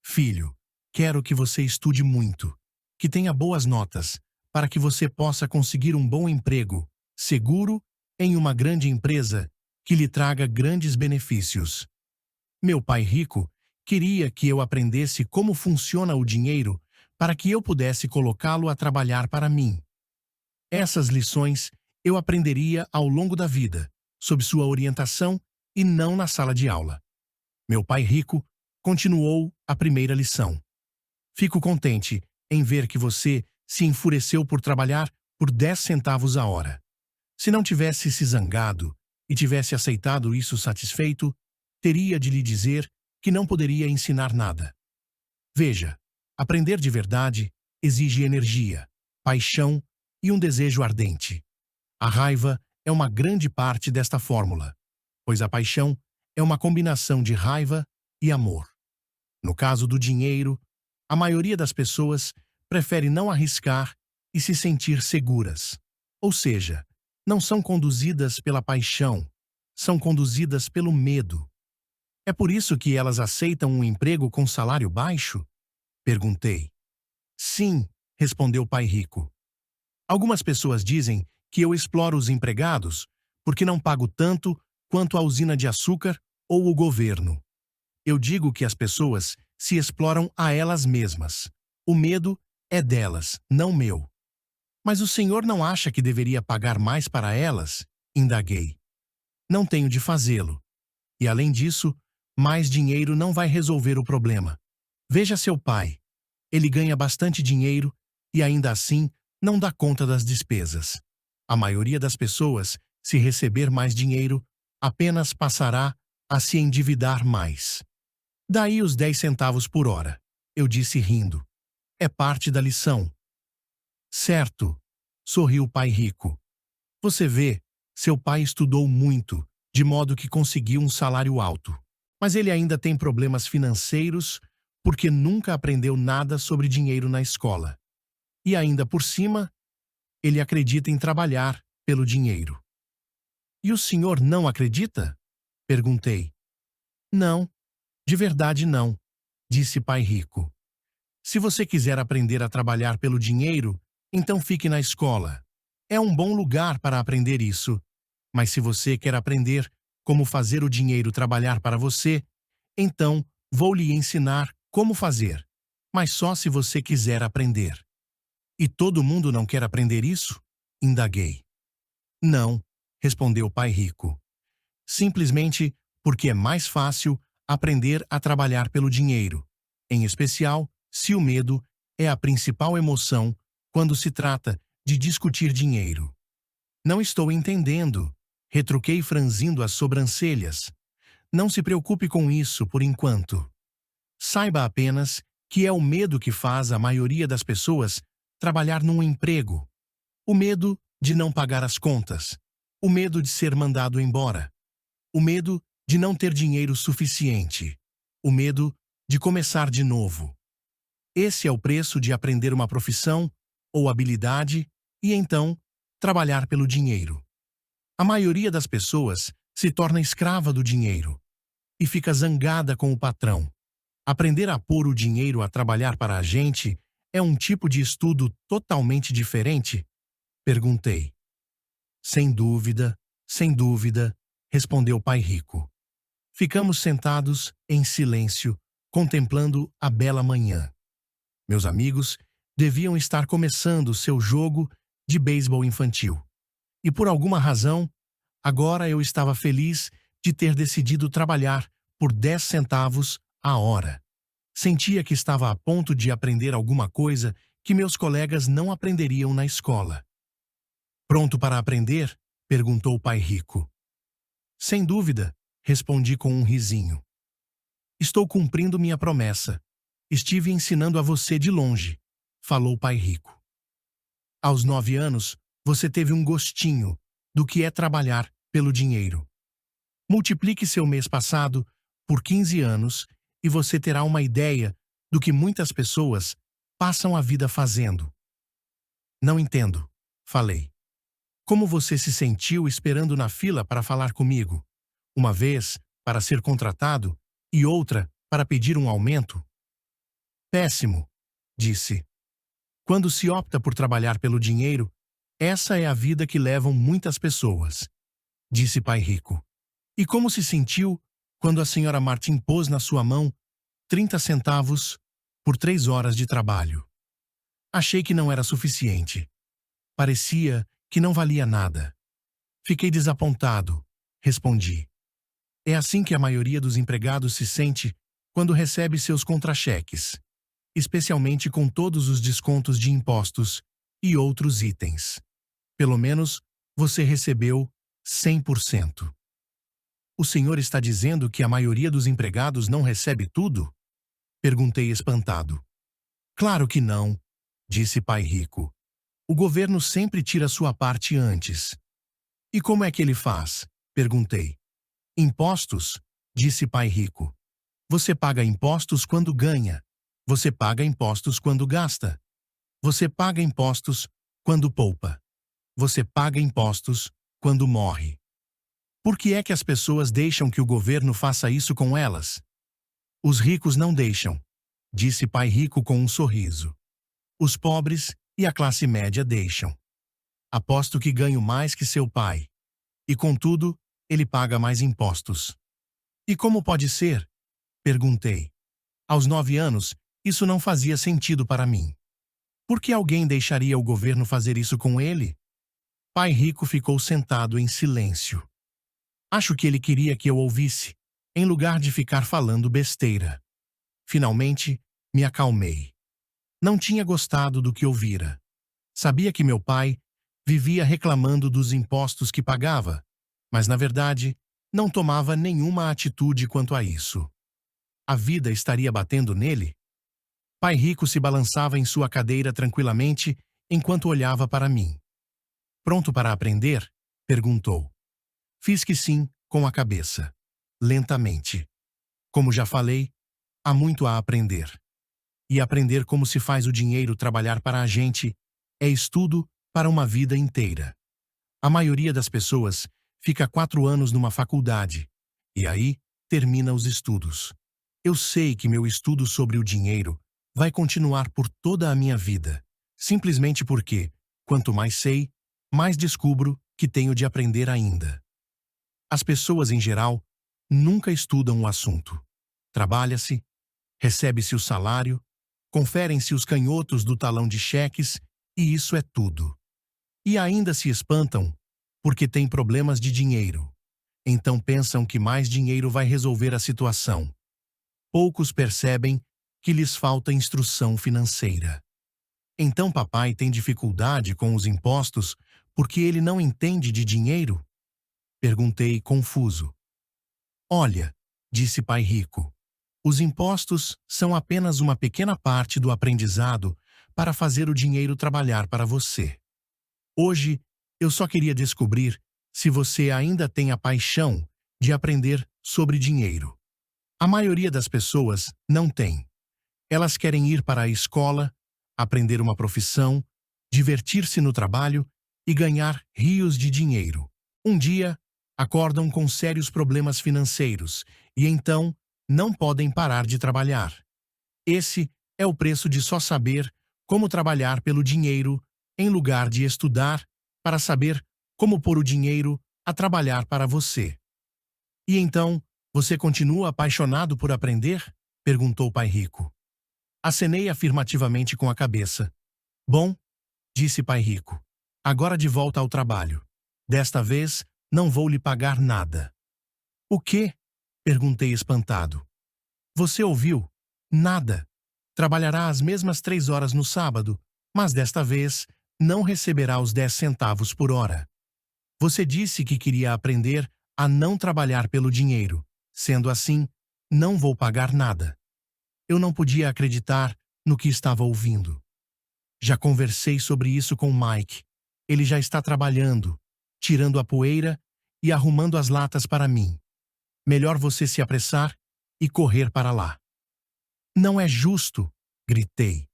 Filho, quero que você estude muito, que tenha boas notas, para que você possa conseguir um bom emprego, seguro, em uma grande empresa que lhe traga grandes benefícios. Meu pai rico queria que eu aprendesse como funciona o dinheiro para que eu pudesse colocá-lo a trabalhar para mim. Essas lições eu aprenderia ao longo da vida, sob sua orientação e não na sala de aula. Meu pai rico continuou a primeira lição. Fico contente em ver que você se enfureceu por trabalhar por 10 centavos a hora. Se não tivesse se zangado e tivesse aceitado isso satisfeito, teria de lhe dizer que não poderia ensinar nada. Veja, aprender de verdade exige energia, paixão e um desejo ardente. A raiva é uma grande parte desta fórmula, pois a paixão é uma combinação de raiva e amor. No caso do dinheiro, a maioria das pessoas prefere não arriscar e se sentir seguras. Ou seja, não são conduzidas pela paixão, são conduzidas pelo medo. É por isso que elas aceitam um emprego com salário baixo? Perguntei. Sim, respondeu o pai rico. Algumas pessoas dizem que eu exploro os empregados porque não pago tanto quanto a usina de açúcar ou o governo. Eu digo que as pessoas se exploram a elas mesmas. O medo é delas, não meu. Mas o senhor não acha que deveria pagar mais para elas? Indaguei. Não tenho de fazê-lo. E além disso, mais dinheiro não vai resolver o problema. Veja seu pai. Ele ganha bastante dinheiro e ainda assim não dá conta das despesas. A maioria das pessoas, se receber mais dinheiro, apenas passará a se endividar mais. Daí os 10 centavos por hora. Eu disse rindo. É parte da lição. Certo, sorriu o pai rico. Você vê, seu pai estudou muito, de modo que conseguiu um salário alto. Mas ele ainda tem problemas financeiros porque nunca aprendeu nada sobre dinheiro na escola. E ainda por cima, ele acredita em trabalhar pelo dinheiro. E o senhor não acredita? Perguntei. Não, de verdade não, disse pai rico. Se você quiser aprender a trabalhar pelo dinheiro, então fique na escola. É um bom lugar para aprender isso. Mas se você quer aprender como fazer o dinheiro trabalhar para você, então vou lhe ensinar como fazer. Mas só se você quiser aprender. E todo mundo não quer aprender isso? Indaguei. Não, respondeu o pai rico. Simplesmente porque é mais fácil aprender a trabalhar pelo dinheiro, em especial se o medo é a principal emoção quando se trata de discutir dinheiro. Não estou entendendo, retruquei franzindo as sobrancelhas. Não se preocupe com isso por enquanto. Saiba apenas que é o medo que faz a maioria das pessoas trabalhar num emprego. O medo de não pagar as contas. O medo de ser mandado embora. O medo de não ter dinheiro suficiente. O medo de começar de novo. Esse é o preço de aprender uma profissão ou habilidade e então trabalhar pelo dinheiro. A maioria das pessoas se torna escrava do dinheiro e fica zangada com o patrão. Aprender a pôr o dinheiro a trabalhar para a gente é um tipo de estudo totalmente diferente? Perguntei. Sem dúvida, respondeu o pai rico. Ficamos sentados em silêncio, contemplando a bela manhã. Meus amigos deviam estar começando seu jogo de beisebol infantil. E por alguma razão, agora eu estava feliz de ter decidido trabalhar por 10 centavos a hora. Sentia que estava a ponto de aprender alguma coisa que meus colegas não aprenderiam na escola. Pronto para aprender? Perguntou o pai rico. Sem dúvida, respondi com um risinho. Estou cumprindo minha promessa. Estive ensinando a você de longe, falou o pai rico. Aos 9 anos, você teve um gostinho do que é trabalhar pelo dinheiro. Multiplique seu mês passado por 15 anos e você terá uma ideia do que muitas pessoas passam a vida fazendo. Não entendo, falei. Como você se sentiu esperando na fila para falar comigo? Uma vez para ser contratado e outra para pedir um aumento? Péssimo, disse. Quando se opta por trabalhar pelo dinheiro, essa é a vida que levam muitas pessoas, disse pai rico. E como se sentiu quando a senhora Martin pôs na sua mão 30 centavos por 3 horas de trabalho? Achei que não era suficiente. Parecia que não valia nada. Fiquei desapontado, respondi. É assim que a maioria dos empregados se sente quando recebe seus contra-cheques, especialmente com todos os descontos de impostos e outros itens. Pelo menos você recebeu 100%. O senhor está dizendo que a maioria dos empregados não recebe tudo? Perguntei espantado. Claro que não, disse pai rico. O governo sempre tira sua parte antes. E como é que ele faz? Perguntei. Impostos, disse pai rico. Você paga impostos quando ganha. Você paga impostos quando gasta. Você paga impostos quando poupa. Você paga impostos quando morre. Por que é que as pessoas deixam que o governo faça isso com elas? Os ricos não deixam, disse pai rico com um sorriso. Os pobres e a classe média deixam. Aposto que ganho mais que seu pai. E contudo, ele paga mais impostos. E como pode ser? Perguntei. Aos 9 anos, isso não fazia sentido para mim. Por que alguém deixaria o governo fazer isso com ele? Pai rico ficou sentado em silêncio. Acho que ele queria que eu ouvisse, em lugar de ficar falando besteira. Finalmente, me acalmei. Não tinha gostado do que ouvira. Sabia que meu pai vivia reclamando dos impostos que pagava, mas na verdade, não tomava nenhuma atitude quanto a isso. A vida estaria batendo nele? Pai rico se balançava em sua cadeira tranquilamente enquanto olhava para mim. Pronto para aprender? Perguntou. Fiz que sim, com a cabeça. Lentamente. Como já falei, há muito a aprender. E aprender como se faz o dinheiro trabalhar para a gente é estudo para uma vida inteira. A maioria das pessoas fica 4 anos numa faculdade e aí termina os estudos. Eu sei que meu estudo sobre o dinheiro vai continuar por toda a minha vida, simplesmente porque, quanto mais sei, mais descubro que tenho de aprender ainda. As pessoas, em geral, nunca estudam o assunto. Trabalha-se, recebe-se o salário, conferem-se os canhotos do talão de cheques e isso é tudo. E ainda se espantam porque têm problemas de dinheiro. Então pensam que mais dinheiro vai resolver a situação. Poucos percebem que lhes falta instrução financeira. Então papai tem dificuldade com os impostos porque ele não entende de dinheiro? Perguntei confuso. Olha, disse pai rico, Os impostos são apenas uma pequena parte do aprendizado para fazer o dinheiro trabalhar para você. Hoje, eu só queria descobrir se você ainda tem a paixão de aprender sobre dinheiro. A maioria das pessoas não tem. Elas querem ir para a escola, aprender uma profissão, divertir-se no trabalho e ganhar rios de dinheiro. Um dia, acordam com sérios problemas financeiros e então não podem parar de trabalhar. Esse é o preço de só saber como trabalhar pelo dinheiro em lugar de estudar para saber como pôr o dinheiro a trabalhar para você. E então, você continua apaixonado por aprender? Perguntou o pai rico. Acenei afirmativamente com a cabeça. Bom, disse pai rico. Agora de volta ao trabalho. Desta vez, não vou lhe pagar nada. O quê? Perguntei espantado. Você ouviu? Nada. Trabalhará as mesmas 3 horas no sábado, mas desta vez não receberá os 10 centavos por hora. Você disse que queria aprender a não trabalhar pelo dinheiro. Sendo assim, não vou pagar nada. Eu não podia acreditar no que estava ouvindo. Já conversei sobre isso com Mike. Ele já está trabalhando, tirando a poeira e arrumando as latas para mim. Melhor você se apressar e correr para lá. Não é justo, gritei.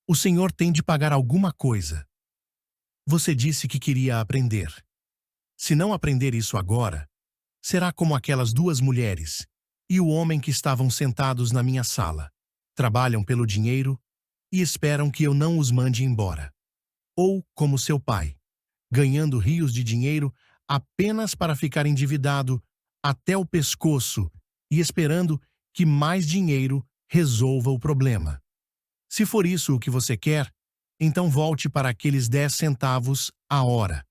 O senhor tem de pagar alguma coisa. Você disse que queria aprender. Se não aprender isso agora, será como aquelas 2 mulheres e o homem que estavam sentados na minha sala. Trabalham pelo dinheiro e esperam que eu não os mande embora. Ou como seu pai, ganhando rios de dinheiro apenas para ficar endividado até o pescoço e esperando que mais dinheiro resolva o problema. Se for isso o que você quer, então volte para aqueles 10 centavos a hora.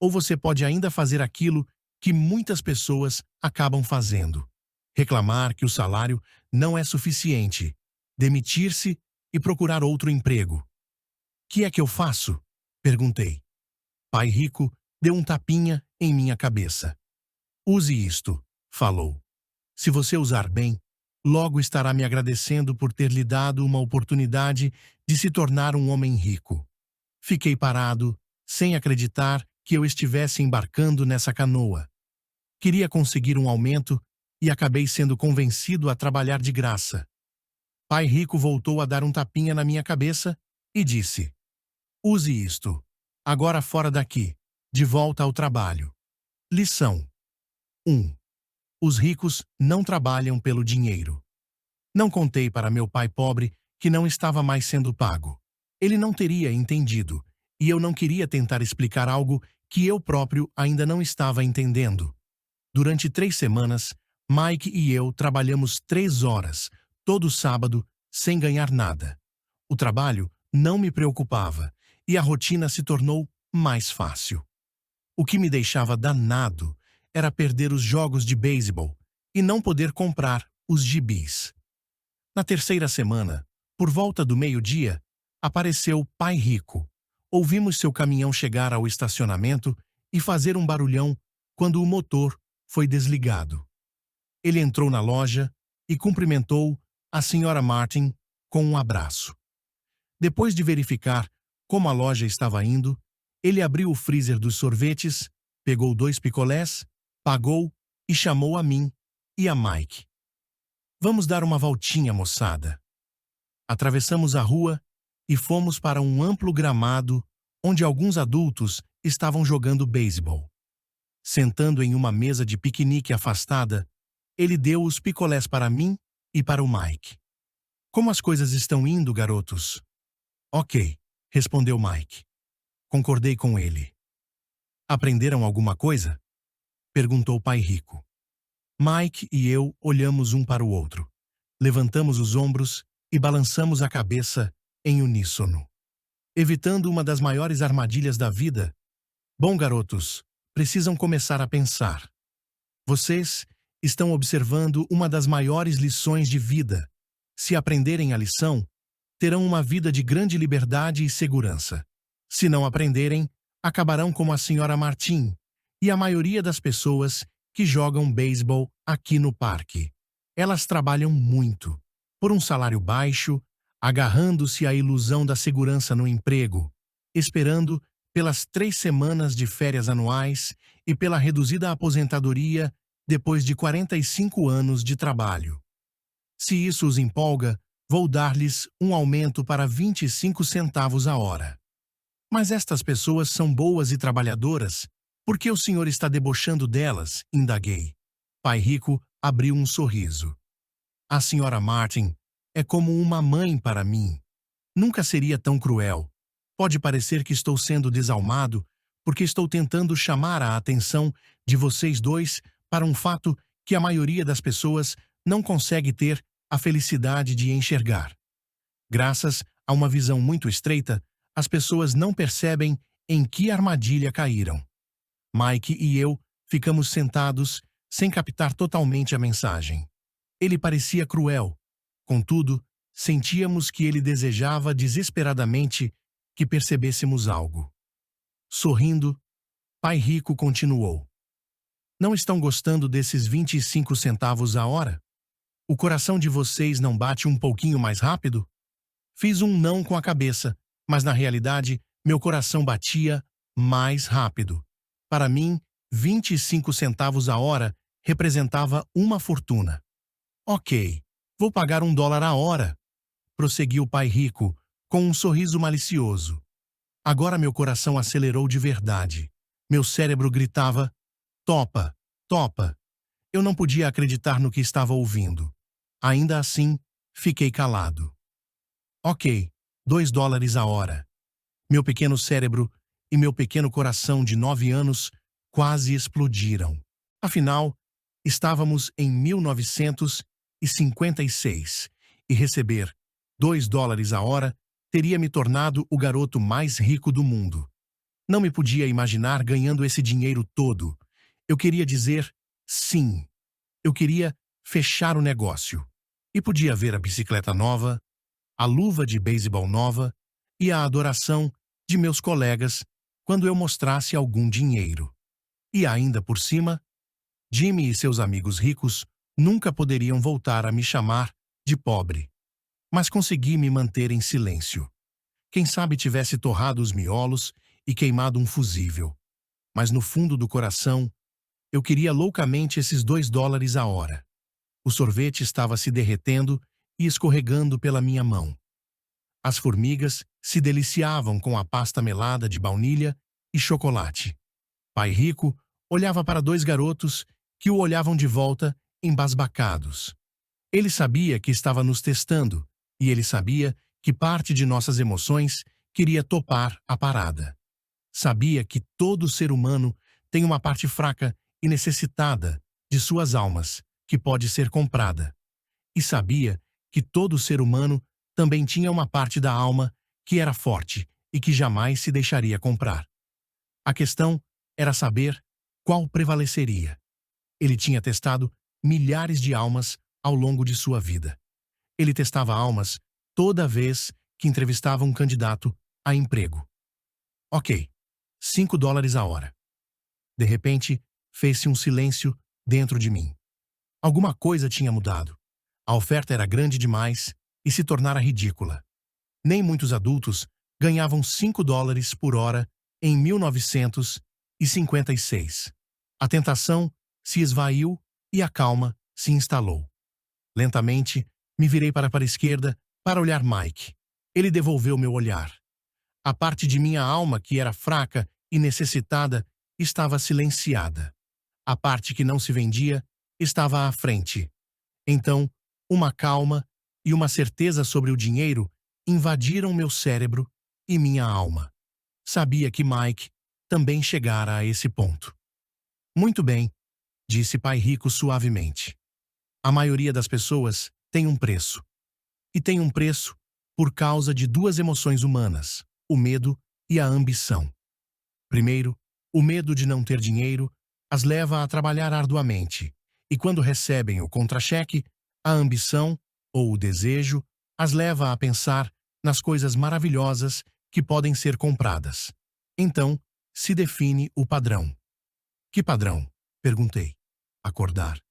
Ou você pode ainda fazer aquilo que muitas pessoas acabam fazendo: reclamar que o salário não é suficiente, demitir-se e procurar outro emprego. Que é que eu faço? Perguntei. Pai rico deu um tapinha em minha cabeça. Use isto, falou. Se você usar bem, logo estará me agradecendo por ter lhe dado uma oportunidade de se tornar um homem rico. Fiquei parado, sem acreditar que eu estivesse embarcando nessa canoa. Queria conseguir um aumento e acabei sendo convencido a trabalhar de graça. Pai rico voltou a dar um tapinha na minha cabeça e disse: use isto. Agora fora daqui, de volta ao trabalho. Lição 1. Os ricos não trabalham pelo dinheiro. Não contei para meu pai pobre que não estava mais sendo pago. Ele não teria entendido, e eu não queria tentar explicar algo que eu próprio ainda não estava entendendo. Durante 3 semanas, Mike e eu trabalhamos 3 horas, todo sábado, sem ganhar nada. O trabalho não me preocupava, e a rotina se tornou mais fácil. O que me deixava danado era perder os jogos de beisebol e não poder comprar os gibis. Na 3ª semana, por volta do meio-dia, apareceu Pai Rico. Ouvimos seu caminhão chegar ao estacionamento e fazer um barulhão quando o motor foi desligado. Ele entrou na loja e cumprimentou a Sra. Martin com um abraço. Depois de verificar como a loja estava indo, ele abriu o freezer dos sorvetes, pegou 2 picolés, pagou e chamou a mim e a Mike. Vamos dar uma voltinha, moçada. Atravessamos a rua e fomos para um amplo gramado onde alguns adultos estavam jogando beisebol. Sentando em uma mesa de piquenique afastada, ele deu os picolés para mim e para o Mike. Como as coisas estão indo, garotos? Ok, respondeu Mike. Concordei com ele. Aprenderam alguma coisa? Perguntou o pai rico. Mike e eu olhamos um para o outro. Levantamos os ombros e balançamos a cabeça em uníssono. Evitando uma das maiores armadilhas da vida. Bom, garotos, precisam começar a pensar. Vocês estão observando uma das maiores lições de vida. Se aprenderem a lição, terão uma vida de grande liberdade e segurança. Se não aprenderem, acabarão como a Sra. Martin e a maioria das pessoas que jogam beisebol aqui no parque. Elas trabalham muito, por um salário baixo, agarrando-se à ilusão da segurança no emprego, esperando pelas 3 semanas de férias anuais e pela reduzida aposentadoria depois de 45 anos de trabalho. Se isso os empolga, vou dar-lhes um aumento para 25 centavos a hora. Mas estas pessoas são boas e trabalhadoras. Por que o senhor está debochando delas? Indaguei. Pai Rico abriu um sorriso. A senhora Martin é como uma mãe para mim. Nunca seria tão cruel. Pode parecer que estou sendo desalmado porque estou tentando chamar a atenção de vocês dois para um fato que a maioria das pessoas não consegue ter a felicidade de enxergar. Graças a uma visão muito estreita, as pessoas não percebem em que armadilha caíram. Mike e eu ficamos sentados sem captar totalmente a mensagem. Ele parecia cruel. Contudo, sentíamos que ele desejava desesperadamente que percebêssemos algo. Sorrindo, Pai Rico continuou. Não estão gostando desses 25 centavos a hora? O coração de vocês não bate um pouquinho mais rápido? Fiz um não com a cabeça, mas na realidade, meu coração batia mais rápido. Para mim, 25 centavos a hora representava uma fortuna. Ok, vou pagar $1 a hora, prosseguiu o Pai Rico, com um sorriso malicioso. Agora meu coração acelerou de verdade. Meu cérebro gritava, topa, topa. Eu não podia acreditar no que estava ouvindo. Ainda assim, fiquei calado. Ok, $2 a hora. Meu pequeno cérebro e meu pequeno coração de 9 anos quase explodiram. Afinal, estávamos em 1956 e receber $2 a hora teria me tornado o garoto mais rico do mundo. Não me podia imaginar ganhando esse dinheiro todo. Eu queria dizer sim. Eu queria fechar o negócio. E podia ver a bicicleta nova, a luva de beisebol nova e a adoração de meus colegas quando eu mostrasse algum dinheiro. E ainda por cima, Jimmy e seus amigos ricos nunca poderiam voltar a me chamar de pobre. Mas consegui me manter em silêncio. Quem sabe tivesse torrado os miolos e queimado um fusível. Mas no fundo do coração, eu queria loucamente esses $2 a hora. O sorvete estava se derretendo e escorregando pela minha mão. As formigas se deliciavam com a pasta melada de baunilha e chocolate. Pai Rico olhava para 2 garotos que o olhavam de volta, embasbacados. Ele sabia que estava nos testando, e ele sabia que parte de nossas emoções queria topar a parada. Sabia que todo ser humano tem uma parte fraca e necessitada de suas almas, que pode ser comprada. E sabia que todo ser humano também tinha uma parte da alma que era forte e que jamais se deixaria comprar. A questão era saber qual prevaleceria. Ele tinha testado milhares de almas ao longo de sua vida. Ele testava almas toda vez que entrevistava um candidato a emprego. Ok, $5 a hora. De repente, fez-se um silêncio dentro de mim. Alguma coisa tinha mudado. A oferta era grande demais e se tornara ridícula. Nem muitos adultos ganhavam $5 por hora em 1956. A tentação se esvaiu e a calma se instalou. Lentamente, me virei para a esquerda para olhar Mike. Ele devolveu meu olhar. A parte de minha alma que era fraca e necessitada estava silenciada. A parte que não se vendia estava à frente. Então, uma calma e uma certeza sobre o dinheiro invadiram meu cérebro e minha alma. Sabia que Mike também chegara a esse ponto. Muito bem, disse Pai Rico suavemente. A maioria das pessoas tem um preço. E tem um preço por causa de 2 emoções humanas, o medo e a ambição. Primeiro, o medo de não ter dinheiro as leva a trabalhar arduamente, e quando recebem o contra-cheque, a ambição, ou o desejo, as leva a pensar nas coisas maravilhosas que podem ser compradas. Então, se define o padrão. Que padrão? Perguntei. Acordar,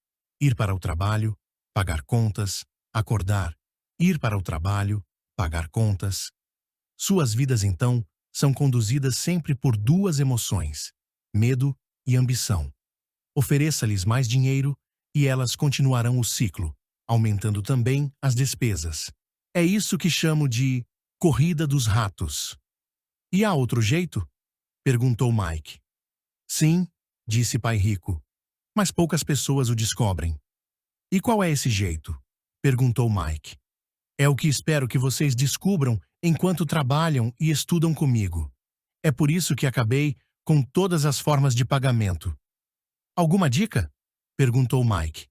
ir para o trabalho, pagar contas, acordar, ir para o trabalho, pagar contas. Suas vidas, então, são conduzidas sempre por duas emoções: medo e ambição. Ofereça-lhes mais dinheiro e elas continuarão o ciclo, aumentando também as despesas. É isso que chamo de corrida dos ratos. E há outro jeito? Perguntou Mike. Sim, disse Pai Rico, mas poucas pessoas o descobrem. E qual é esse jeito? Perguntou Mike. É o que espero que vocês descubram enquanto trabalham e estudam comigo. É por isso que acabei com todas as formas de pagamento. Alguma dica? Perguntou Mike.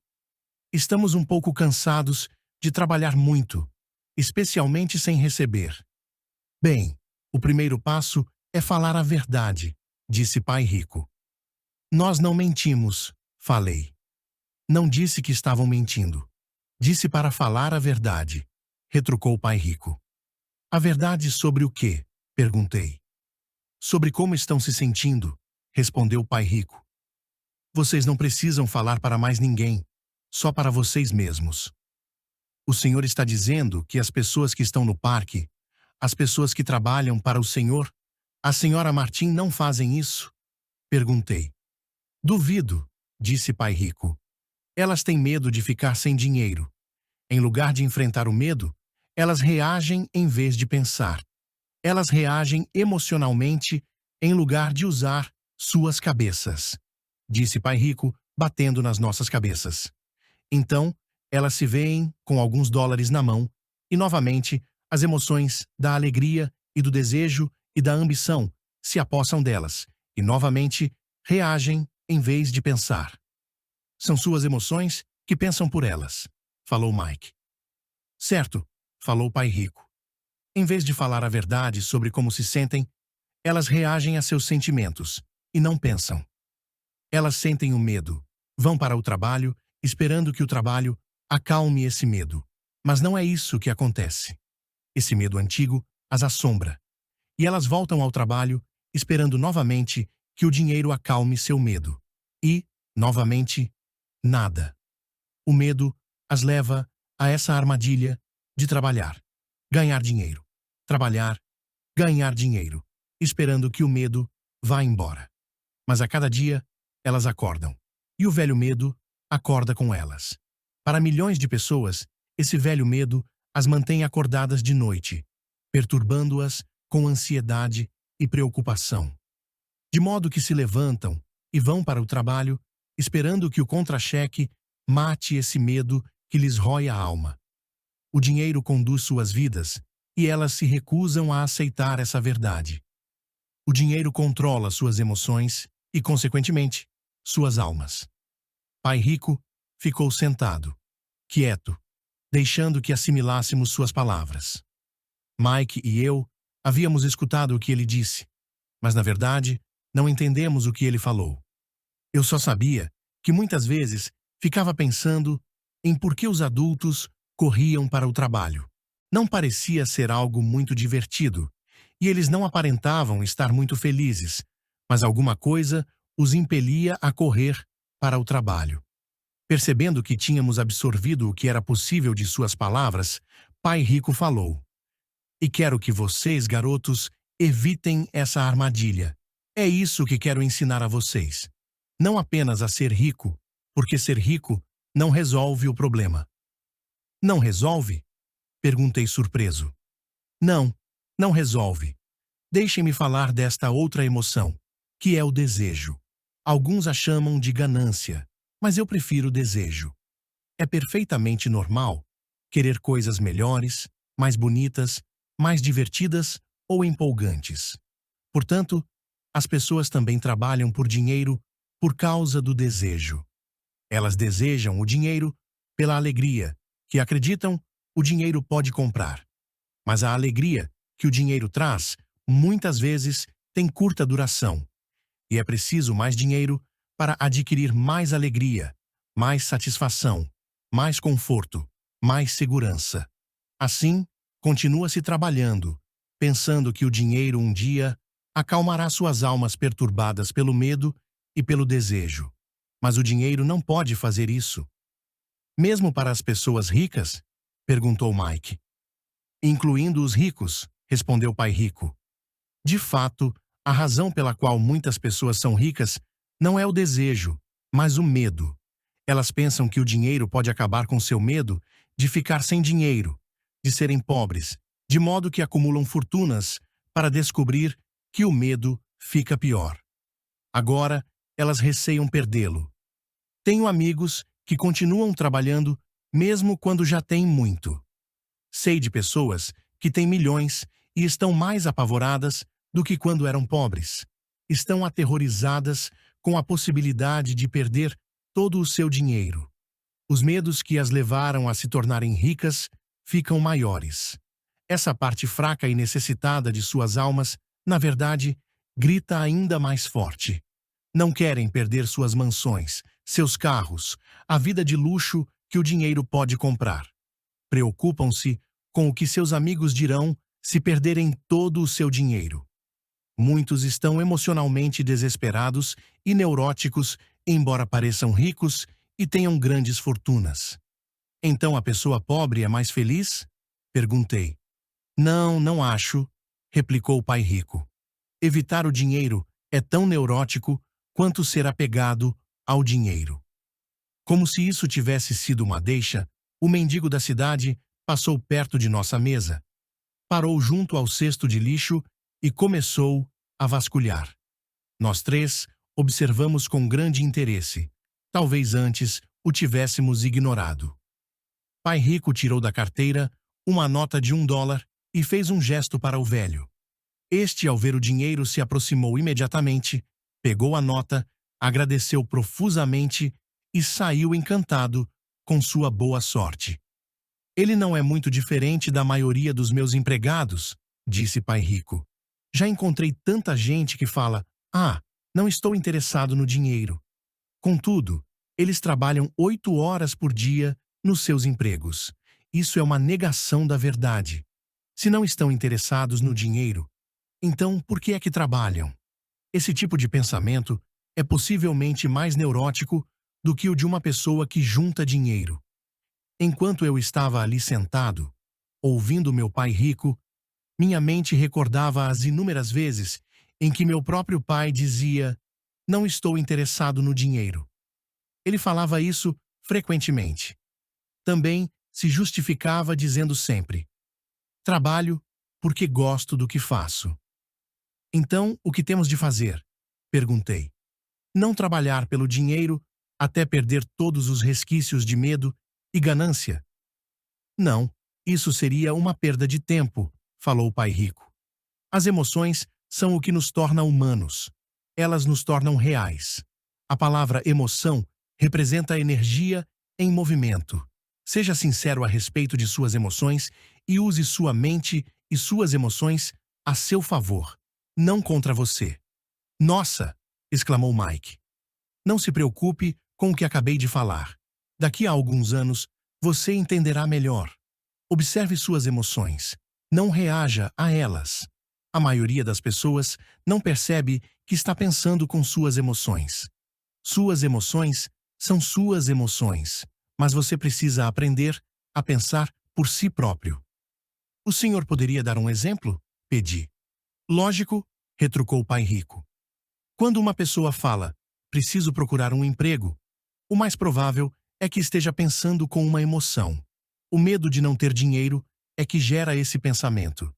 Estamos um pouco cansados de trabalhar muito, especialmente sem receber. Bem, o primeiro passo é falar a verdade, disse Pai Rico. Nós não mentimos, falei. Não disse que estavam mentindo. Disse para falar a verdade, retrucou Pai Rico. A verdade sobre o quê? Perguntei. Sobre como estão se sentindo, respondeu Pai Rico. Vocês não precisam falar para mais ninguém, só para vocês mesmos. O Senhor está dizendo que as pessoas que estão no parque, as pessoas que trabalham para o Senhor, a senhora Martim não fazem isso? Perguntei. Duvido, disse Pai Rico. Elas têm medo de ficar sem dinheiro. Em lugar de enfrentar o medo, elas reagem em vez de pensar. Elas reagem emocionalmente em lugar de usar suas cabeças, disse Pai Rico, batendo nas nossas cabeças. Então, elas se veem com alguns dólares na mão e, novamente, as emoções da alegria e do desejo e da ambição se apossam delas e, novamente, reagem em vez de pensar. São suas emoções que pensam por elas, falou Mike. Certo, falou Pai Rico. Em vez de falar a verdade sobre como se sentem, elas reagem a seus sentimentos e não pensam. Elas sentem o medo, vão para o trabalho, esperando que o trabalho acalme esse medo. Mas não é isso que acontece. Esse medo antigo as assombra. E elas voltam ao trabalho, esperando novamente que o dinheiro acalme seu medo. E, novamente, nada. O medo as leva a essa armadilha de trabalhar, ganhar dinheiro, trabalhar, ganhar dinheiro, esperando que o medo vá embora. Mas a cada dia, elas acordam. E o velho medo acorda com elas. Para milhões de pessoas, esse velho medo as mantém acordadas de noite, perturbando-as com ansiedade e preocupação. De modo que se levantam e vão para o trabalho, esperando que o contra-cheque mate esse medo que lhes rói a alma. O dinheiro conduz suas vidas e elas se recusam a aceitar essa verdade. O dinheiro controla suas emoções e, consequentemente, suas almas. Pai Rico ficou sentado, quieto, deixando que assimilássemos suas palavras. Mike e eu havíamos escutado o que ele disse, mas, na verdade, não entendemos o que ele falou. Eu só sabia que muitas vezes ficava pensando em por que os adultos corriam para o trabalho. Não parecia ser algo muito divertido, e eles não aparentavam estar muito felizes, mas alguma coisa os impelia a correr para o trabalho. Percebendo que tínhamos absorvido o que era possível de suas palavras, Pai Rico falou: E quero que vocês, garotos, evitem essa armadilha. É isso que quero ensinar a vocês. Não apenas a ser rico, porque ser rico não resolve o problema. Não resolve? Perguntei surpreso. Não, não resolve. Deixem-me falar desta outra emoção, que é o desejo. Alguns a chamam de ganância, mas eu prefiro desejo. É perfeitamente normal querer coisas melhores, mais bonitas, mais divertidas ou empolgantes. Portanto, as pessoas também trabalham por dinheiro por causa do desejo. Elas desejam o dinheiro pela alegria, que acreditam o dinheiro pode comprar. Mas a alegria que o dinheiro traz, muitas vezes, tem curta duração. E é preciso mais dinheiro para adquirir mais alegria, mais satisfação, mais conforto, mais segurança. Assim, continua-se trabalhando, pensando que o dinheiro um dia acalmará suas almas perturbadas pelo medo e pelo desejo. Mas o dinheiro não pode fazer isso. Mesmo para as pessoas ricas? Perguntou Mike. Incluindo os ricos, respondeu Pai Rico. De fato, a razão pela qual muitas pessoas são ricas não é o desejo, mas o medo. Elas pensam que o dinheiro pode acabar com seu medo de ficar sem dinheiro, de serem pobres, de modo que acumulam fortunas para descobrir que o medo fica pior. Agora, elas receiam perdê-lo. Tenho amigos que continuam trabalhando mesmo quando já têm muito. Sei de pessoas que têm milhões e estão mais apavoradas do que quando eram pobres. Estão aterrorizadas com a possibilidade de perder todo o seu dinheiro. Os medos que as levaram a se tornarem ricas ficam maiores. Essa parte fraca e necessitada de suas almas, na verdade, grita ainda mais forte. Não querem perder suas mansões, seus carros, a vida de luxo que o dinheiro pode comprar. Preocupam-se com o que seus amigos dirão se perderem todo o seu dinheiro. Muitos estão emocionalmente desesperados e neuróticos, embora pareçam ricos e tenham grandes fortunas. Então a pessoa pobre é mais feliz? Perguntei. Não, não acho, replicou o Pai Rico. Evitar o dinheiro é tão neurótico quanto ser apegado ao dinheiro. Como se isso tivesse sido uma deixa, o mendigo da cidade passou perto de nossa mesa. Parou junto ao cesto de lixo e começou a vasculhar. Nós três observamos com grande interesse. Talvez antes o tivéssemos ignorado. Pai Rico tirou da carteira uma nota de $1 e fez um gesto para o velho. Este, ao ver o dinheiro, se aproximou imediatamente, pegou a nota, agradeceu profusamente e saiu encantado com sua boa sorte. Ele não é muito diferente da maioria dos meus empregados, disse Pai Rico. Já encontrei tanta gente que fala, não estou interessado no dinheiro. Contudo, eles trabalham 8 horas por dia nos seus empregos. Isso é uma negação da verdade. Se não estão interessados no dinheiro, então por que é que trabalham? Esse tipo de pensamento é possivelmente mais neurótico do que o de uma pessoa que junta dinheiro. Enquanto eu estava ali sentado, ouvindo meu pai rico, minha mente recordava as inúmeras vezes em que meu próprio pai dizia: "Não estou interessado no dinheiro." Ele falava isso frequentemente. Também se justificava dizendo sempre: "Trabalho porque gosto do que faço." Então, o que temos de fazer? Perguntei. Não trabalhar pelo dinheiro até perder todos os resquícios de medo e ganância? Não, isso seria uma perda de tempo, falou o Pai Rico. As emoções são o que nos torna humanos. Elas nos tornam reais. A palavra emoção representa a energia em movimento. Seja sincero a respeito de suas emoções e use sua mente e suas emoções a seu favor, não contra você. Nossa! Exclamou Mike. Não se preocupe com o que acabei de falar. Daqui a alguns anos, você entenderá melhor. Observe suas emoções. Não reaja a elas. A maioria das pessoas não percebe que está pensando com suas emoções. Suas emoções são suas emoções, mas você precisa aprender a pensar por si próprio. O senhor poderia dar um exemplo? Pedi. Lógico, retrucou o Pai Rico. Quando uma pessoa fala, preciso procurar um emprego, o mais provável é que esteja pensando com uma emoção. O medo de não ter dinheiro é que gera esse pensamento.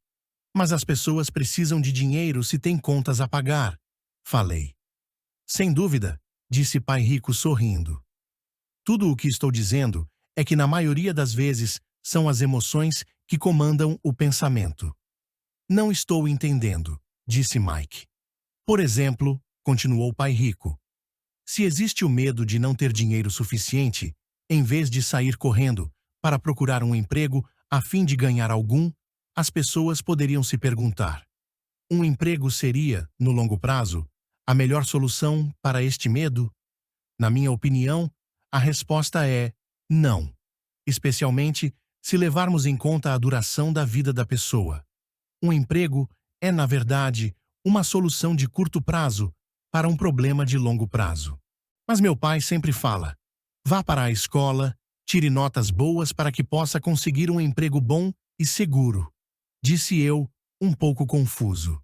Mas as pessoas precisam de dinheiro se têm contas a pagar, falei. Sem dúvida, disse Pai Rico sorrindo. Tudo o que estou dizendo é que na maioria das vezes são as emoções que comandam o pensamento. Não estou entendendo, disse Mike. Por exemplo, continuou Pai Rico, se existe o medo de não ter dinheiro suficiente, em vez de sair correndo para procurar um emprego a fim de ganhar algum, as pessoas poderiam se perguntar: um emprego seria, no longo prazo, a melhor solução para este medo? Na minha opinião, a resposta é não, especialmente se levarmos em conta a duração da vida da pessoa. Um emprego é, na verdade, uma solução de curto prazo para um problema de longo prazo. Mas meu pai sempre fala: vá para a escola, Tire notas boas para que possa conseguir um emprego bom e seguro, disse eu, um pouco confuso.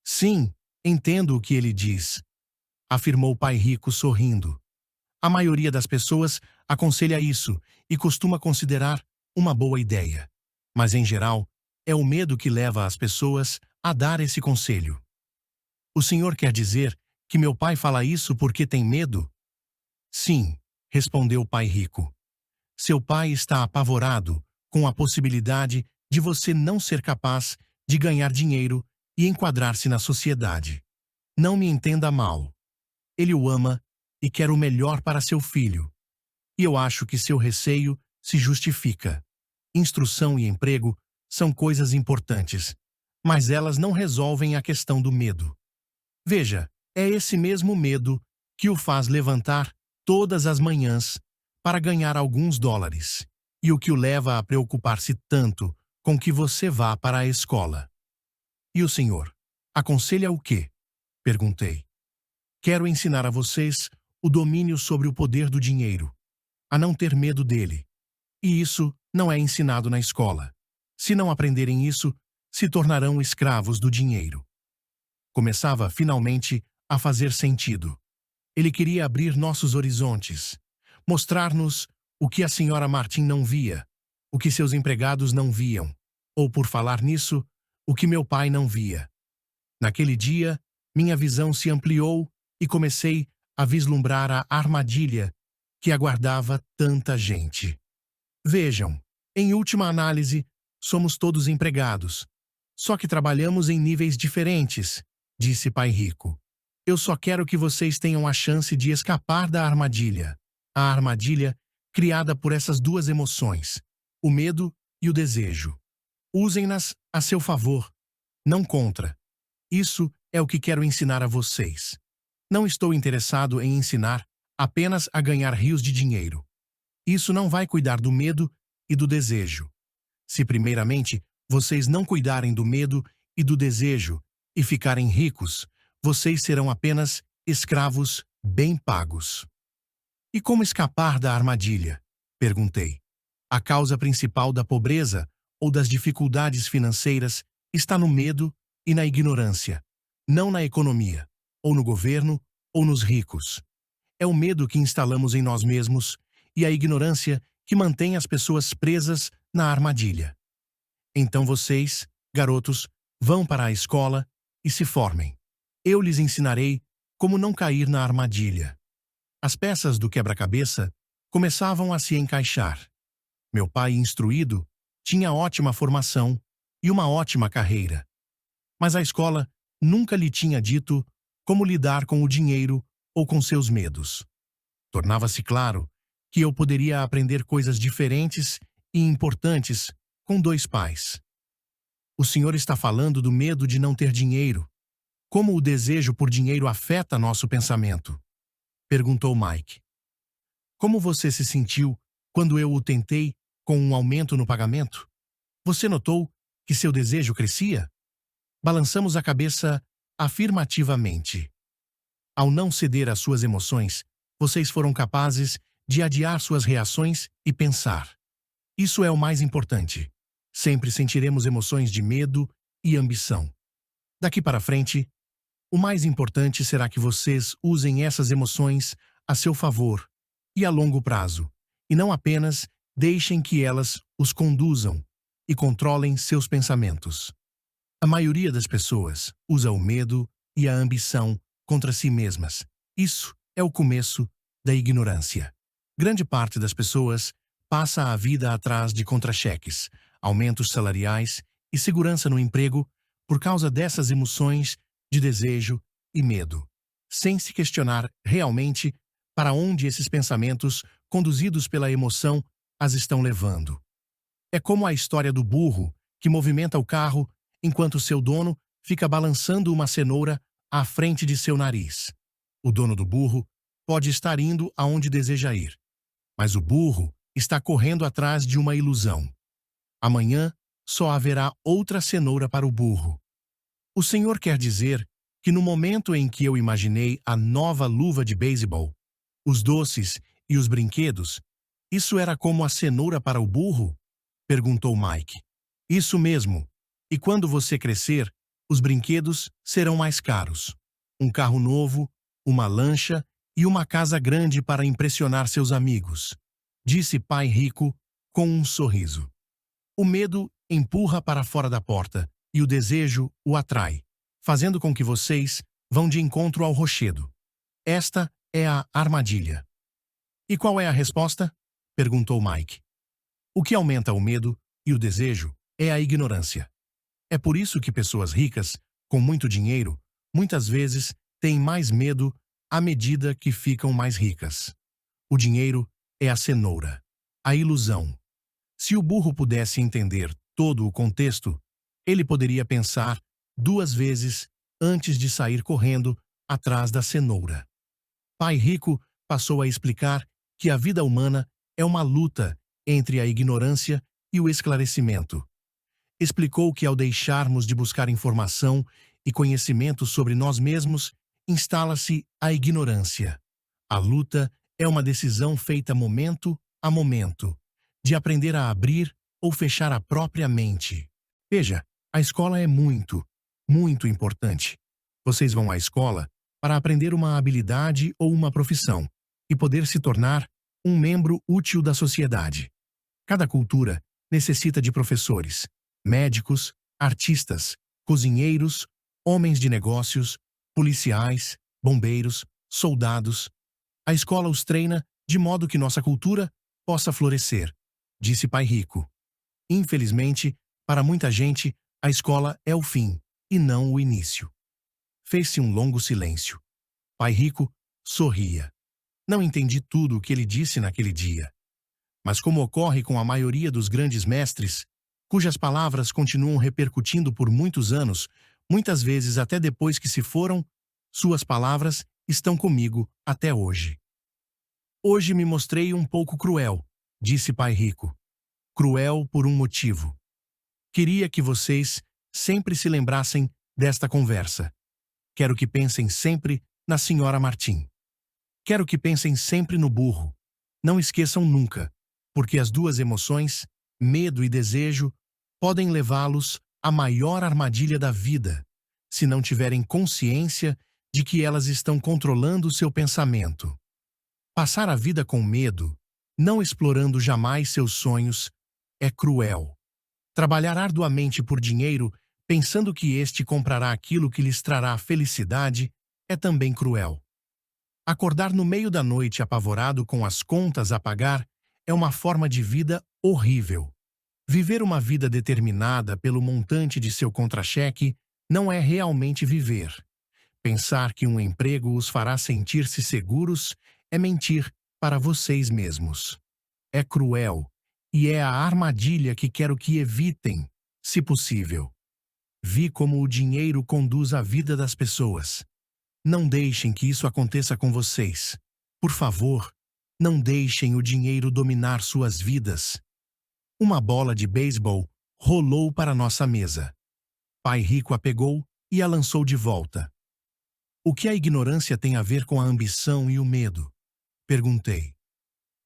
Sim, entendo o que ele diz, afirmou o pai rico sorrindo. A maioria das pessoas aconselha isso e costuma considerar uma boa ideia. Mas, em geral, é o medo que leva as pessoas a dar esse conselho. O senhor quer dizer que meu pai fala isso porque tem medo? Sim, respondeu o pai rico. Seu pai está apavorado com a possibilidade de você não ser capaz de ganhar dinheiro e enquadrar-se na sociedade. Não me entenda mal. Ele o ama e quer o melhor para seu filho. E eu acho que seu receio se justifica. Instrução e emprego são coisas importantes, mas elas não resolvem a questão do medo. Veja, é esse mesmo medo que o faz levantar todas as manhãs para ganhar alguns dólares, e o que o leva a preocupar-se tanto com que você vá para a escola. E o senhor, aconselha o quê? Perguntei. Quero ensinar a vocês o domínio sobre o poder do dinheiro, a não ter medo dele. E isso não é ensinado na escola. Se não aprenderem isso, se tornarão escravos do dinheiro. Começava, finalmente, a fazer sentido. Ele queria abrir nossos horizontes, mostrar-nos o que a senhora Martin não via, o que seus empregados não viam, ou, por falar nisso, o que meu pai não via. Naquele dia, minha visão se ampliou e comecei a vislumbrar a armadilha que aguardava tanta gente. Vejam, em última análise, somos todos empregados, só que trabalhamos em níveis diferentes, disse pai rico. Eu só quero que vocês tenham a chance de escapar da armadilha. A armadilha criada por essas duas emoções, o medo e o desejo. Usem-nas a seu favor, não contra. Isso é o que quero ensinar a vocês. Não estou interessado em ensinar apenas a ganhar rios de dinheiro. Isso não vai cuidar do medo e do desejo. Se primeiramente vocês não cuidarem do medo e do desejo e ficarem ricos, vocês serão apenas escravos bem pagos. E como escapar da armadilha? Perguntei. A causa principal da pobreza ou das dificuldades financeiras está no medo e na ignorância, não na economia, ou no governo, ou nos ricos. É o medo que instalamos em nós mesmos e a ignorância que mantém as pessoas presas na armadilha. Então vocês, garotos, vão para a escola e se formem. Eu lhes ensinarei como não cair na armadilha. As peças do quebra-cabeça começavam a se encaixar. Meu pai, instruído, tinha ótima formação e uma ótima carreira. Mas a escola nunca lhe tinha dito como lidar com o dinheiro ou com seus medos. Tornava-se claro que eu poderia aprender coisas diferentes e importantes com dois pais. O senhor está falando do medo de não ter dinheiro. Como o desejo por dinheiro afeta nosso pensamento? Perguntou Mike. Como você se sentiu quando eu o tentei com um aumento no pagamento? Você notou que seu desejo crescia? Balançamos a cabeça afirmativamente. Ao não ceder às suas emoções, vocês foram capazes de adiar suas reações e pensar. Isso é o mais importante. Sempre sentiremos emoções de medo e ambição. Daqui para frente, o mais importante será que vocês usem essas emoções a seu favor e a longo prazo, e não apenas deixem que elas os conduzam e controlem seus pensamentos. A maioria das pessoas usa o medo e a ambição contra si mesmas. Isso é o começo da ignorância. Grande parte das pessoas passa a vida atrás de contra-cheques, aumentos salariais e segurança no emprego por causa dessas emoções de desejo e medo, sem se questionar realmente para onde esses pensamentos, conduzidos pela emoção, as estão levando. É como a história do burro que movimenta o carro enquanto seu dono fica balançando uma cenoura à frente de seu nariz. O dono do burro pode estar indo aonde deseja ir, mas o burro está correndo atrás de uma ilusão. Amanhã só haverá outra cenoura para o burro. O senhor quer dizer que no momento em que eu imaginei a nova luva de beisebol, os doces e os brinquedos, Isso era como a cenoura para o burro? Perguntou Mike. Isso mesmo. E quando você crescer, os brinquedos serão mais caros. Um carro novo, uma lancha e uma casa grande para impressionar seus amigos, disse Pai Rico com um sorriso. O medo empurra para fora da porta e o desejo o atrai, fazendo com que vocês vão de encontro ao rochedo. Esta é a armadilha. E qual é a resposta? Perguntou Mike. O que aumenta o medo e o desejo é a ignorância. É por isso que pessoas ricas, com muito dinheiro, muitas vezes têm mais medo à medida que ficam mais ricas. O dinheiro é a cenoura, a ilusão. Se o burro pudesse entender todo o contexto, ele poderia pensar 2 vezes antes de sair correndo atrás da cenoura. Pai Rico passou a explicar que a vida humana é uma luta entre a ignorância e o esclarecimento. Explicou que ao deixarmos de buscar informação e conhecimento sobre nós mesmos, instala-se a ignorância. A luta é uma decisão feita momento a momento, de aprender a abrir ou fechar a própria mente. Veja, a escola é muito, muito importante. Vocês vão à escola para aprender uma habilidade ou uma profissão e poder se tornar um membro útil da sociedade. Cada cultura necessita de professores, médicos, artistas, cozinheiros, homens de negócios, policiais, bombeiros, soldados. A escola os treina de modo que nossa cultura possa florescer, disse Pai Rico. Infelizmente, para muita gente, a escola é o fim e não o início. Fez-se um longo silêncio. Pai Rico sorria. Não entendi tudo o que ele disse naquele dia. Mas como ocorre com a maioria dos grandes mestres, cujas palavras continuam repercutindo por muitos anos, muitas vezes até depois que se foram, suas palavras estão comigo até hoje. Hoje me mostrei um pouco cruel, disse Pai Rico. Cruel por um motivo. Queria que vocês sempre se lembrassem desta conversa. Quero que pensem sempre na Senhora Martim. Quero que pensem sempre no burro. Não esqueçam nunca, porque as duas emoções, medo e desejo, podem levá-los à maior armadilha da vida, se não tiverem consciência de que elas estão controlando seu pensamento. Passar a vida com medo, não explorando jamais seus sonhos, é cruel. Trabalhar arduamente por dinheiro, pensando que este comprará aquilo que lhes trará felicidade, é também cruel. Acordar no meio da noite apavorado com as contas a pagar é uma forma de vida horrível. Viver uma vida determinada pelo montante de seu contra-cheque não é realmente viver. Pensar que um emprego os fará sentir-se seguros é mentir para vocês mesmos. É cruel e é a armadilha que quero que evitem, se possível. Vi como o dinheiro conduz a vida das pessoas. Não deixem que isso aconteça com vocês. Por favor, não deixem o dinheiro dominar suas vidas. Uma bola de beisebol rolou para nossa mesa. Pai Rico a pegou e a lançou de volta. O que a ignorância tem a ver com a ambição e o medo? Perguntei.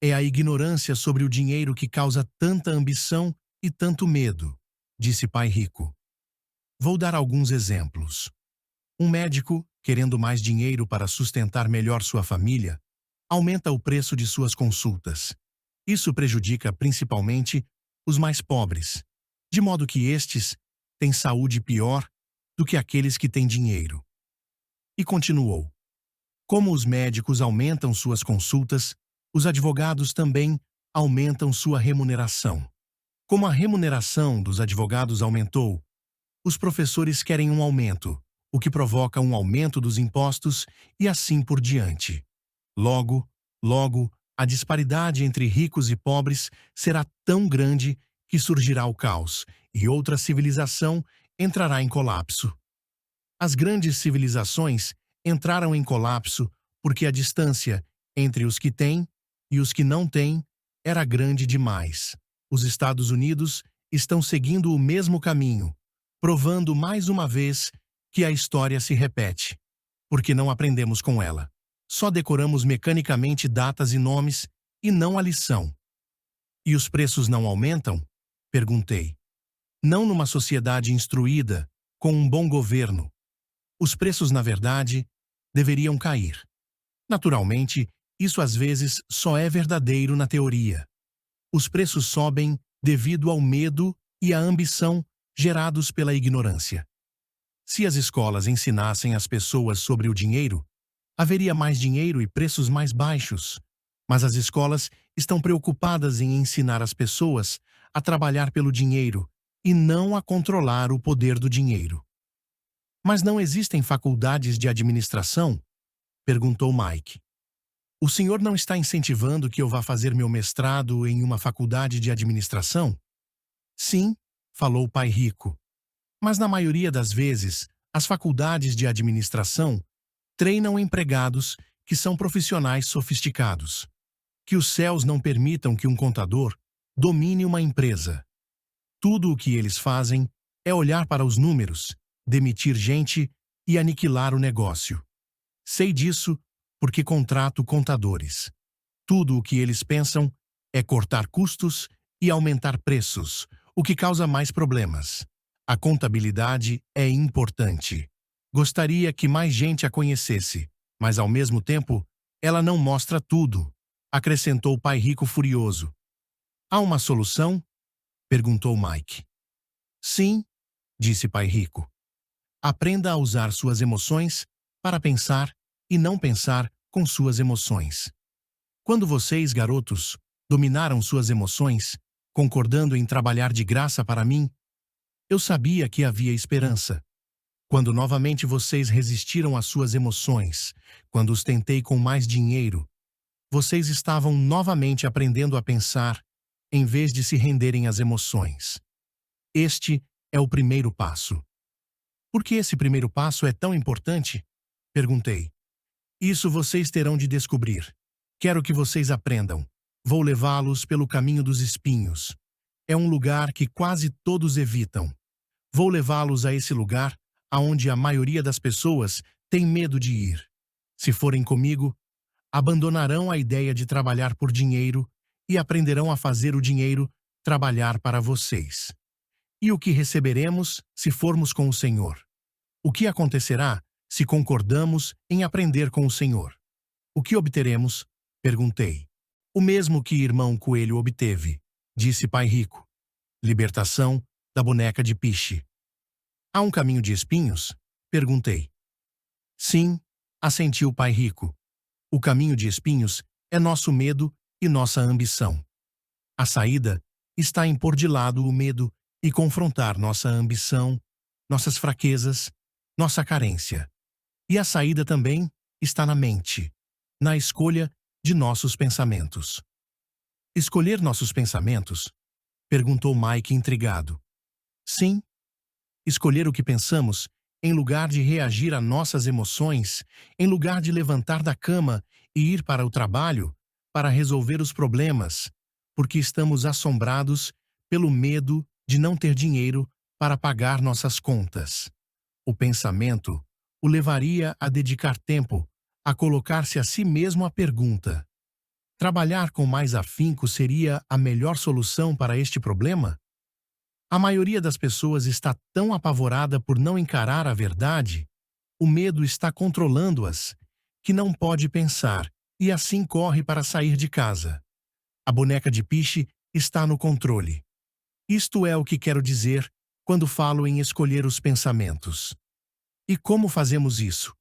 É a ignorância sobre o dinheiro que causa tanta ambição e tanto medo, disse Pai Rico. Vou dar alguns exemplos. Um médico, querendo mais dinheiro para sustentar melhor sua família, aumenta o preço de suas consultas. Isso prejudica principalmente os mais pobres, de modo que estes têm saúde pior do que aqueles que têm dinheiro. E continuou. Como os médicos aumentam suas consultas, os advogados também aumentam sua remuneração. Como a remuneração dos advogados aumentou, os professores querem um aumento, o que provoca um aumento dos impostos e assim por diante. Logo, a disparidade entre ricos e pobres será tão grande que surgirá o caos e outra civilização entrará em colapso. As grandes civilizações entraram em colapso porque a distância entre os que têm e os que não têm era grande demais. Os Estados Unidos estão seguindo o mesmo caminho, provando mais uma vez que a história se repete, porque não aprendemos com ela. Só decoramos mecanicamente datas e nomes e não a lição. E os preços não aumentam? Perguntei. Não numa sociedade instruída, com um bom governo. Os preços, na verdade, deveriam cair. Naturalmente, isso às vezes só é verdadeiro na teoria. Os preços sobem devido ao medo e à ambição gerados pela ignorância. Se as escolas ensinassem as pessoas sobre o dinheiro, haveria mais dinheiro e preços mais baixos. Mas as escolas estão preocupadas em ensinar as pessoas a trabalhar pelo dinheiro e não a controlar o poder do dinheiro. Mas não existem faculdades de administração? Perguntou Mike. O senhor não está incentivando que eu vá fazer meu mestrado em uma faculdade de administração? Sim, falou o pai rico. Mas na maioria das vezes, as faculdades de administração treinam empregados que são profissionais sofisticados. Que os céus não permitam que um contador domine uma empresa. Tudo o que eles fazem é olhar para os números, demitir gente e aniquilar o negócio. Sei disso porque contrato contadores. Tudo o que eles pensam é cortar custos e aumentar preços, o que causa mais problemas. A contabilidade é importante. Gostaria que mais gente a conhecesse, mas ao mesmo tempo, ela não mostra tudo, acrescentou o pai rico furioso. Há uma solução? Perguntou Mike. Sim, disse pai rico. Aprenda a usar suas emoções para pensar e não pensar com suas emoções. Quando vocês, garotos, dominaram suas emoções, concordando em trabalhar de graça para mim, eu sabia que havia esperança. Quando novamente vocês resistiram às suas emoções, quando os tentei com mais dinheiro, vocês estavam novamente aprendendo a pensar em vez de se renderem às emoções. Este é o primeiro passo. Por que esse primeiro passo é tão importante? Perguntei. Isso vocês terão de descobrir. Quero que vocês aprendam. Vou levá-los pelo caminho dos espinhos. É um lugar que quase todos evitam. Vou levá-los a esse lugar aonde a maioria das pessoas tem medo de ir. Se forem comigo, abandonarão a ideia de trabalhar por dinheiro e aprenderão a fazer o dinheiro trabalhar para vocês. E o que receberemos se formos com o Senhor? O que acontecerá se concordamos em aprender com o Senhor? O que obteremos? Perguntei. O mesmo que irmão Coelho obteve, disse pai rico. Libertação da boneca de piche. Há um caminho de espinhos? Perguntei. Sim, assentiu pai rico. O caminho de espinhos é nosso medo e nossa ambição. A saída está em pôr de lado o medo e confrontar nossa ambição, nossas fraquezas, nossa carência. E a saída também está na mente, na escolha de nossos pensamentos. Escolher nossos pensamentos? Perguntou Mike intrigado. Sim. Escolher o que pensamos, em lugar de reagir a nossas emoções, em lugar de levantar da cama e ir para o trabalho, para resolver os problemas, porque estamos assombrados pelo medo de não ter dinheiro para pagar nossas contas. O pensamento o levaria a dedicar tempo a colocar-se a si mesmo a pergunta: trabalhar com mais afinco seria a melhor solução para este problema? A maioria das pessoas está tão apavorada por não encarar a verdade, o medo está controlando-as, que não pode pensar e assim corre para sair de casa. A boneca de piche está no controle. Isto é o que quero dizer quando falo em escolher os pensamentos. E como fazemos isso?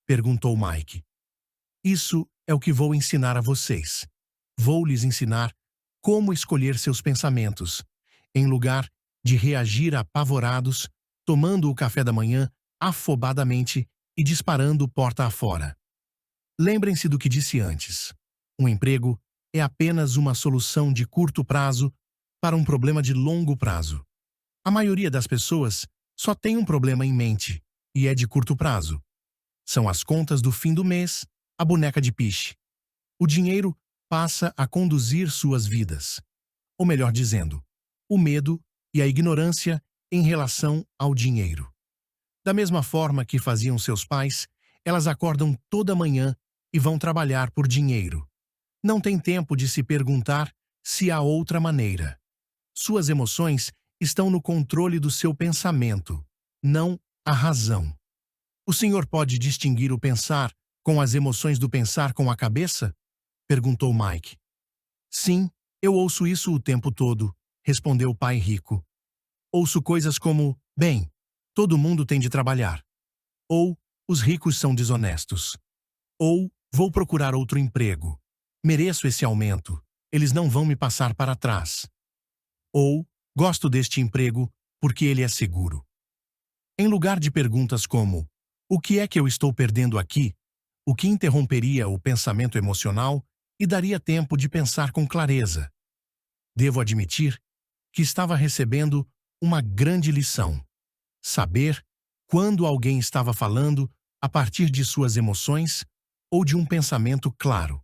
Perguntou Mike. Isso é o que vou ensinar a vocês. Vou lhes ensinar como escolher seus pensamentos, em lugar de reagir apavorados, tomando o café da manhã afobadamente e disparando porta afora. Lembrem-se do que disse antes. Um emprego é apenas uma solução de curto prazo para um problema de longo prazo. A maioria das pessoas só tem um problema em mente, e é de curto prazo. São as contas do fim do mês, a boneca de piche. O dinheiro passa a conduzir suas vidas. Ou melhor dizendo, o medo e a ignorância em relação ao dinheiro. Da mesma forma que faziam seus pais, elas acordam toda manhã e vão trabalhar por dinheiro. Não têm tempo de se perguntar se há outra maneira. Suas emoções estão no controle do seu pensamento, não a razão. O senhor pode distinguir o pensar com as emoções do pensar com a cabeça? Perguntou Mike. Sim, eu ouço isso o tempo todo, respondeu o pai rico. Ouço coisas como, bem, todo mundo tem de trabalhar. Ou, os ricos são desonestos. Ou, vou procurar outro emprego. Mereço esse aumento. Eles não vão me passar para trás. Ou, gosto deste emprego porque ele é seguro. Em lugar de perguntas como, o que é que eu estou perdendo aqui? O que interromperia o pensamento emocional e daria tempo de pensar com clareza. Devo admitir que estava recebendo uma grande lição. Saber quando alguém estava falando a partir de suas emoções ou de um pensamento claro.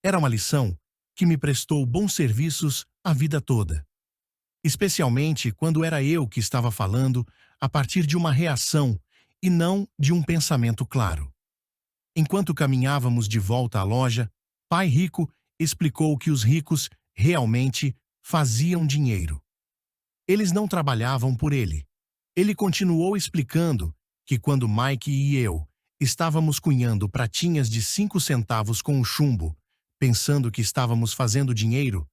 Era uma lição que me prestou bons serviços a vida toda. Especialmente quando era eu que estava falando a partir de uma reação e não de um pensamento claro. Enquanto caminhávamos de volta à loja, Pai Rico explicou que os ricos realmente faziam dinheiro. Eles não trabalhavam por ele. Ele continuou explicando que quando Mike e eu estávamos cunhando pratinhas de 5 centavos com chumbo, pensando que estávamos fazendo dinheiro,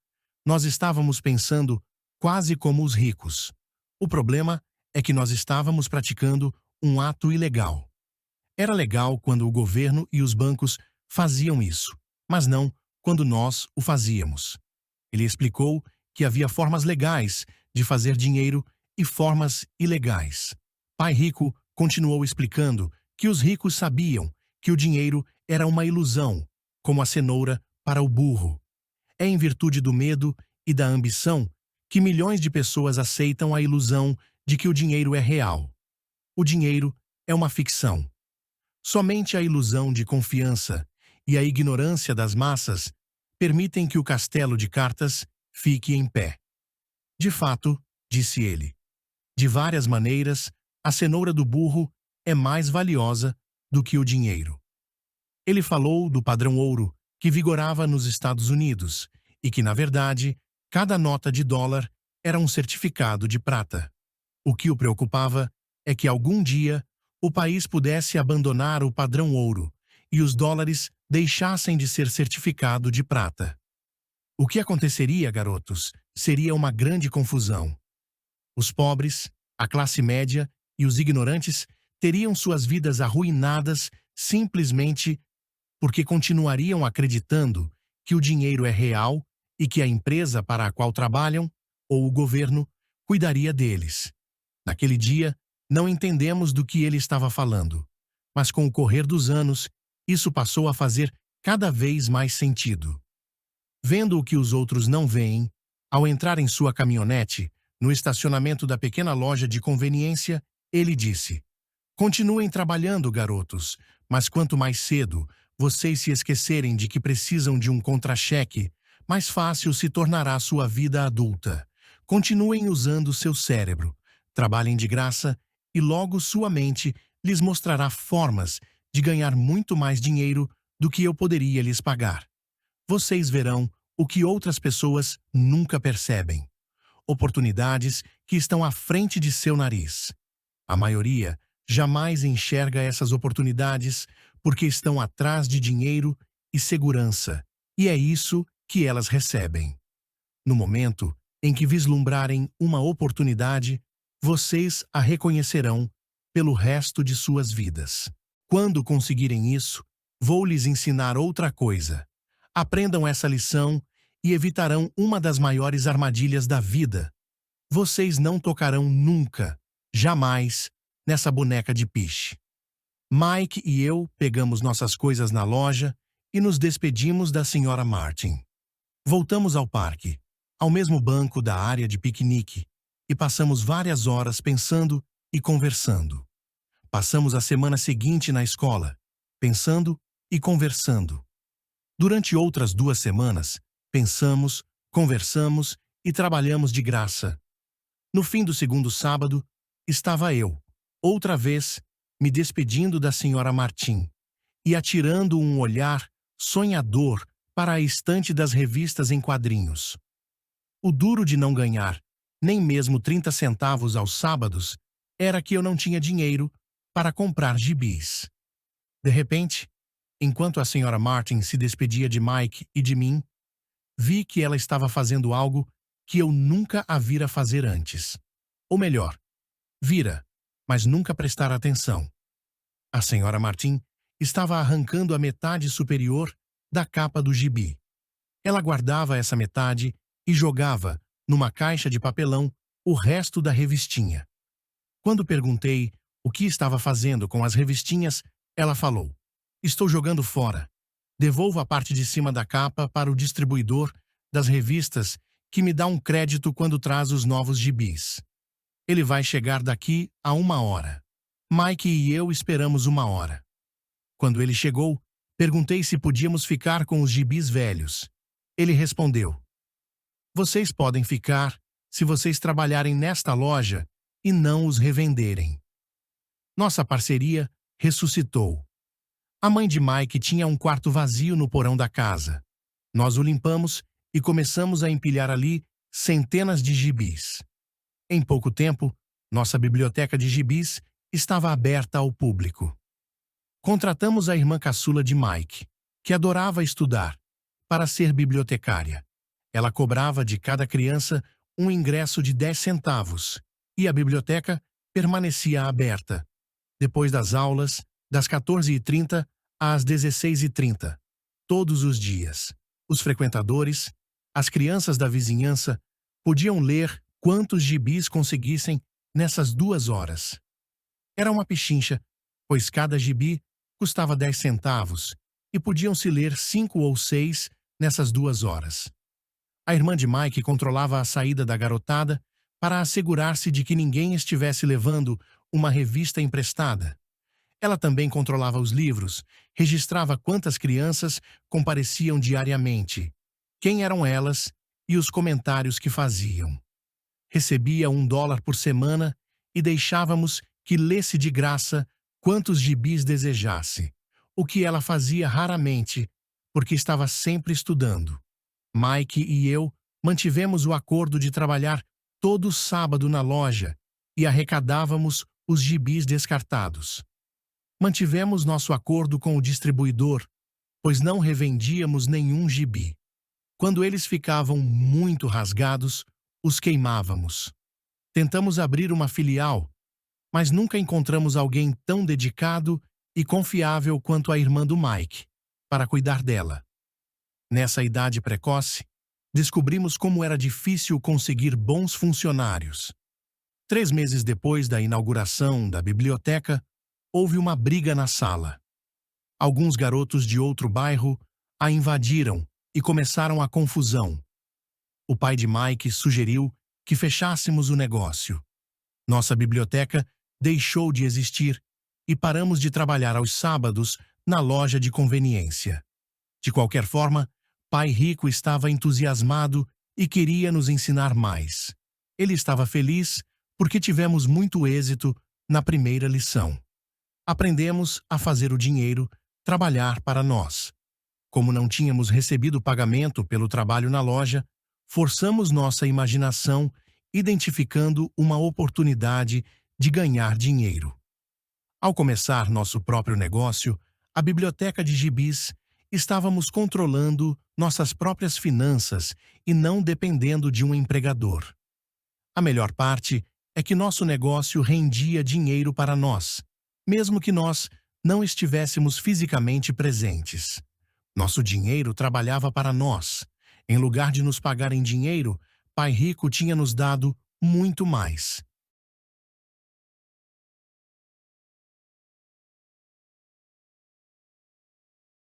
nós estávamos pensando quase como os ricos. O problema é que nós estávamos praticando um ato ilegal. Era legal quando o governo e os bancos faziam isso, mas não quando nós o fazíamos. Ele explicou que havia formas legais de fazer dinheiro e formas ilegais. Pai Rico continuou explicando que os ricos sabiam que o dinheiro era uma ilusão, como a cenoura para o burro. É em virtude do medo e da ambição que milhões de pessoas aceitam a ilusão de que o dinheiro é real. O dinheiro é uma ficção. Somente a ilusão de confiança e a ignorância das massas permitem que o castelo de cartas fique em pé. De fato, disse ele, de várias maneiras, a cenoura do burro é mais valiosa do que o dinheiro. Ele falou do padrão ouro que vigorava nos Estados Unidos e que, na verdade, cada nota de dólar era um certificado de prata. O que o preocupava é que algum dia o país pudesse abandonar o padrão ouro e os dólares deixassem de ser certificado de prata. O que aconteceria, garotos, seria uma grande confusão. Os pobres, a classe média e os ignorantes teriam suas vidas arruinadas simplesmente porque continuariam acreditando que o dinheiro é real e que a empresa para a qual trabalham, ou o governo, cuidaria deles. Naquele dia, não entendemos do que ele estava falando, mas com o correr dos anos, isso passou a fazer cada vez mais sentido. Vendo o que os outros não veem, ao entrar em sua caminhonete, no estacionamento da pequena loja de conveniência, ele disse: continuem trabalhando, garotos, mas quanto mais cedo vocês se esquecerem de que precisam de um contra-cheque, mais fácil se tornará sua vida adulta. Continuem usando seu cérebro, trabalhem de graça e logo sua mente lhes mostrará formas de ganhar muito mais dinheiro do que eu poderia lhes pagar. Vocês verão o que outras pessoas nunca percebem. Oportunidades que estão à frente de seu nariz. A maioria jamais enxerga essas oportunidades porque estão atrás de dinheiro e segurança, e é isso que elas recebem. No momento em que vislumbrarem uma oportunidade, vocês a reconhecerão pelo resto de suas vidas. Quando conseguirem isso, vou lhes ensinar outra coisa. Aprendam essa lição e evitarão uma das maiores armadilhas da vida. Vocês não tocarão nunca, jamais, nessa boneca de piche. Mike e eu pegamos nossas coisas na loja e nos despedimos da Sra. Martin. Voltamos ao parque, ao mesmo banco da área de piquenique, e passamos várias horas pensando e conversando. Passamos a semana seguinte na escola, pensando e conversando. Durante outras 2 semanas, pensamos, conversamos e trabalhamos de graça. No fim do segundo sábado, estava eu, outra vez, me despedindo da Sra. Martin e atirando um olhar sonhador para a estante das revistas em quadrinhos. O duro de não ganhar nem mesmo 30 centavos aos sábados era que eu não tinha dinheiro para comprar gibis. De repente, enquanto a senhora Martin se despedia de Mike e de mim, vi que ela estava fazendo algo que eu nunca a vira fazer antes. Ou melhor, vira, mas nunca prestar atenção. A senhora Martin estava arrancando a metade superior da capa do gibi. Ela guardava essa metade e jogava, numa caixa de papelão, o resto da revistinha. Quando perguntei o que estava fazendo com as revistinhas, ela falou: "Estou jogando fora. Devolvo a parte de cima da capa para o distribuidor das revistas, que me dá um crédito quando traz os novos gibis. Ele vai chegar daqui a 1 hora. Mike e eu esperamos 1 hora. Quando ele chegou, perguntei se podíamos ficar com os gibis velhos. Ele respondeu: "Vocês podem ficar se vocês trabalharem nesta loja e não os revenderem." Nossa parceria ressuscitou. A mãe de Mike tinha um quarto vazio no porão da casa. Nós o limpamos e começamos a empilhar ali centenas de gibis. Em pouco tempo, nossa biblioteca de gibis estava aberta ao público. Contratamos a irmã caçula de Mike, que adorava estudar, para ser bibliotecária. Ela cobrava de cada criança um ingresso de 10 centavos e a biblioteca permanecia aberta. Depois das aulas, das 14h30 às 16h30, todos os dias. Os frequentadores, as crianças da vizinhança, podiam ler quantos gibis conseguissem nessas 2 horas. Era uma pichincha, pois cada gibi custava 10 centavos e podiam-se ler 5 ou 6 nessas 2 horas. A irmã de Mike controlava a saída da garotada para assegurar-se de que ninguém estivesse levando uma revista emprestada. Ela também controlava os livros, registrava quantas crianças compareciam diariamente, quem eram elas e os comentários que faziam. Recebia $1 por semana e deixávamos que lesse de graça quantos gibis desejasse, o que ela fazia raramente, porque estava sempre estudando. Mike e eu mantivemos o acordo de trabalhar todo sábado na loja e arrecadávamos os gibis descartados. Mantivemos nosso acordo com o distribuidor, pois não revendíamos nenhum gibi. Quando eles ficavam muito rasgados, os queimávamos. Tentamos abrir uma filial, mas nunca encontramos alguém tão dedicado e confiável quanto a irmã do Mike, para cuidar dela. Nessa idade precoce, descobrimos como era difícil conseguir bons funcionários. 3 meses depois da inauguração da biblioteca, houve uma briga na sala. Alguns garotos de outro bairro a invadiram e começaram a confusão. O pai de Mike sugeriu que fechássemos o negócio. Nossa biblioteca deixou de existir e paramos de trabalhar aos sábados na loja de conveniência. De qualquer forma, Pai Rico estava entusiasmado e queria nos ensinar mais. Ele estava feliz porque tivemos muito êxito na primeira lição. Aprendemos a fazer o dinheiro trabalhar para nós. Como não tínhamos recebido pagamento pelo trabalho na loja, forçamos nossa imaginação identificando uma oportunidade de ganhar dinheiro. Ao começar nosso próprio negócio, a biblioteca de gibis, estávamos controlando nossas próprias finanças e não dependendo de um empregador. A melhor parte é que nosso negócio rendia dinheiro para nós, mesmo que nós não estivéssemos fisicamente presentes. Nosso dinheiro trabalhava para nós. Em lugar de nos pagar em dinheiro, Pai Rico tinha nos dado muito mais.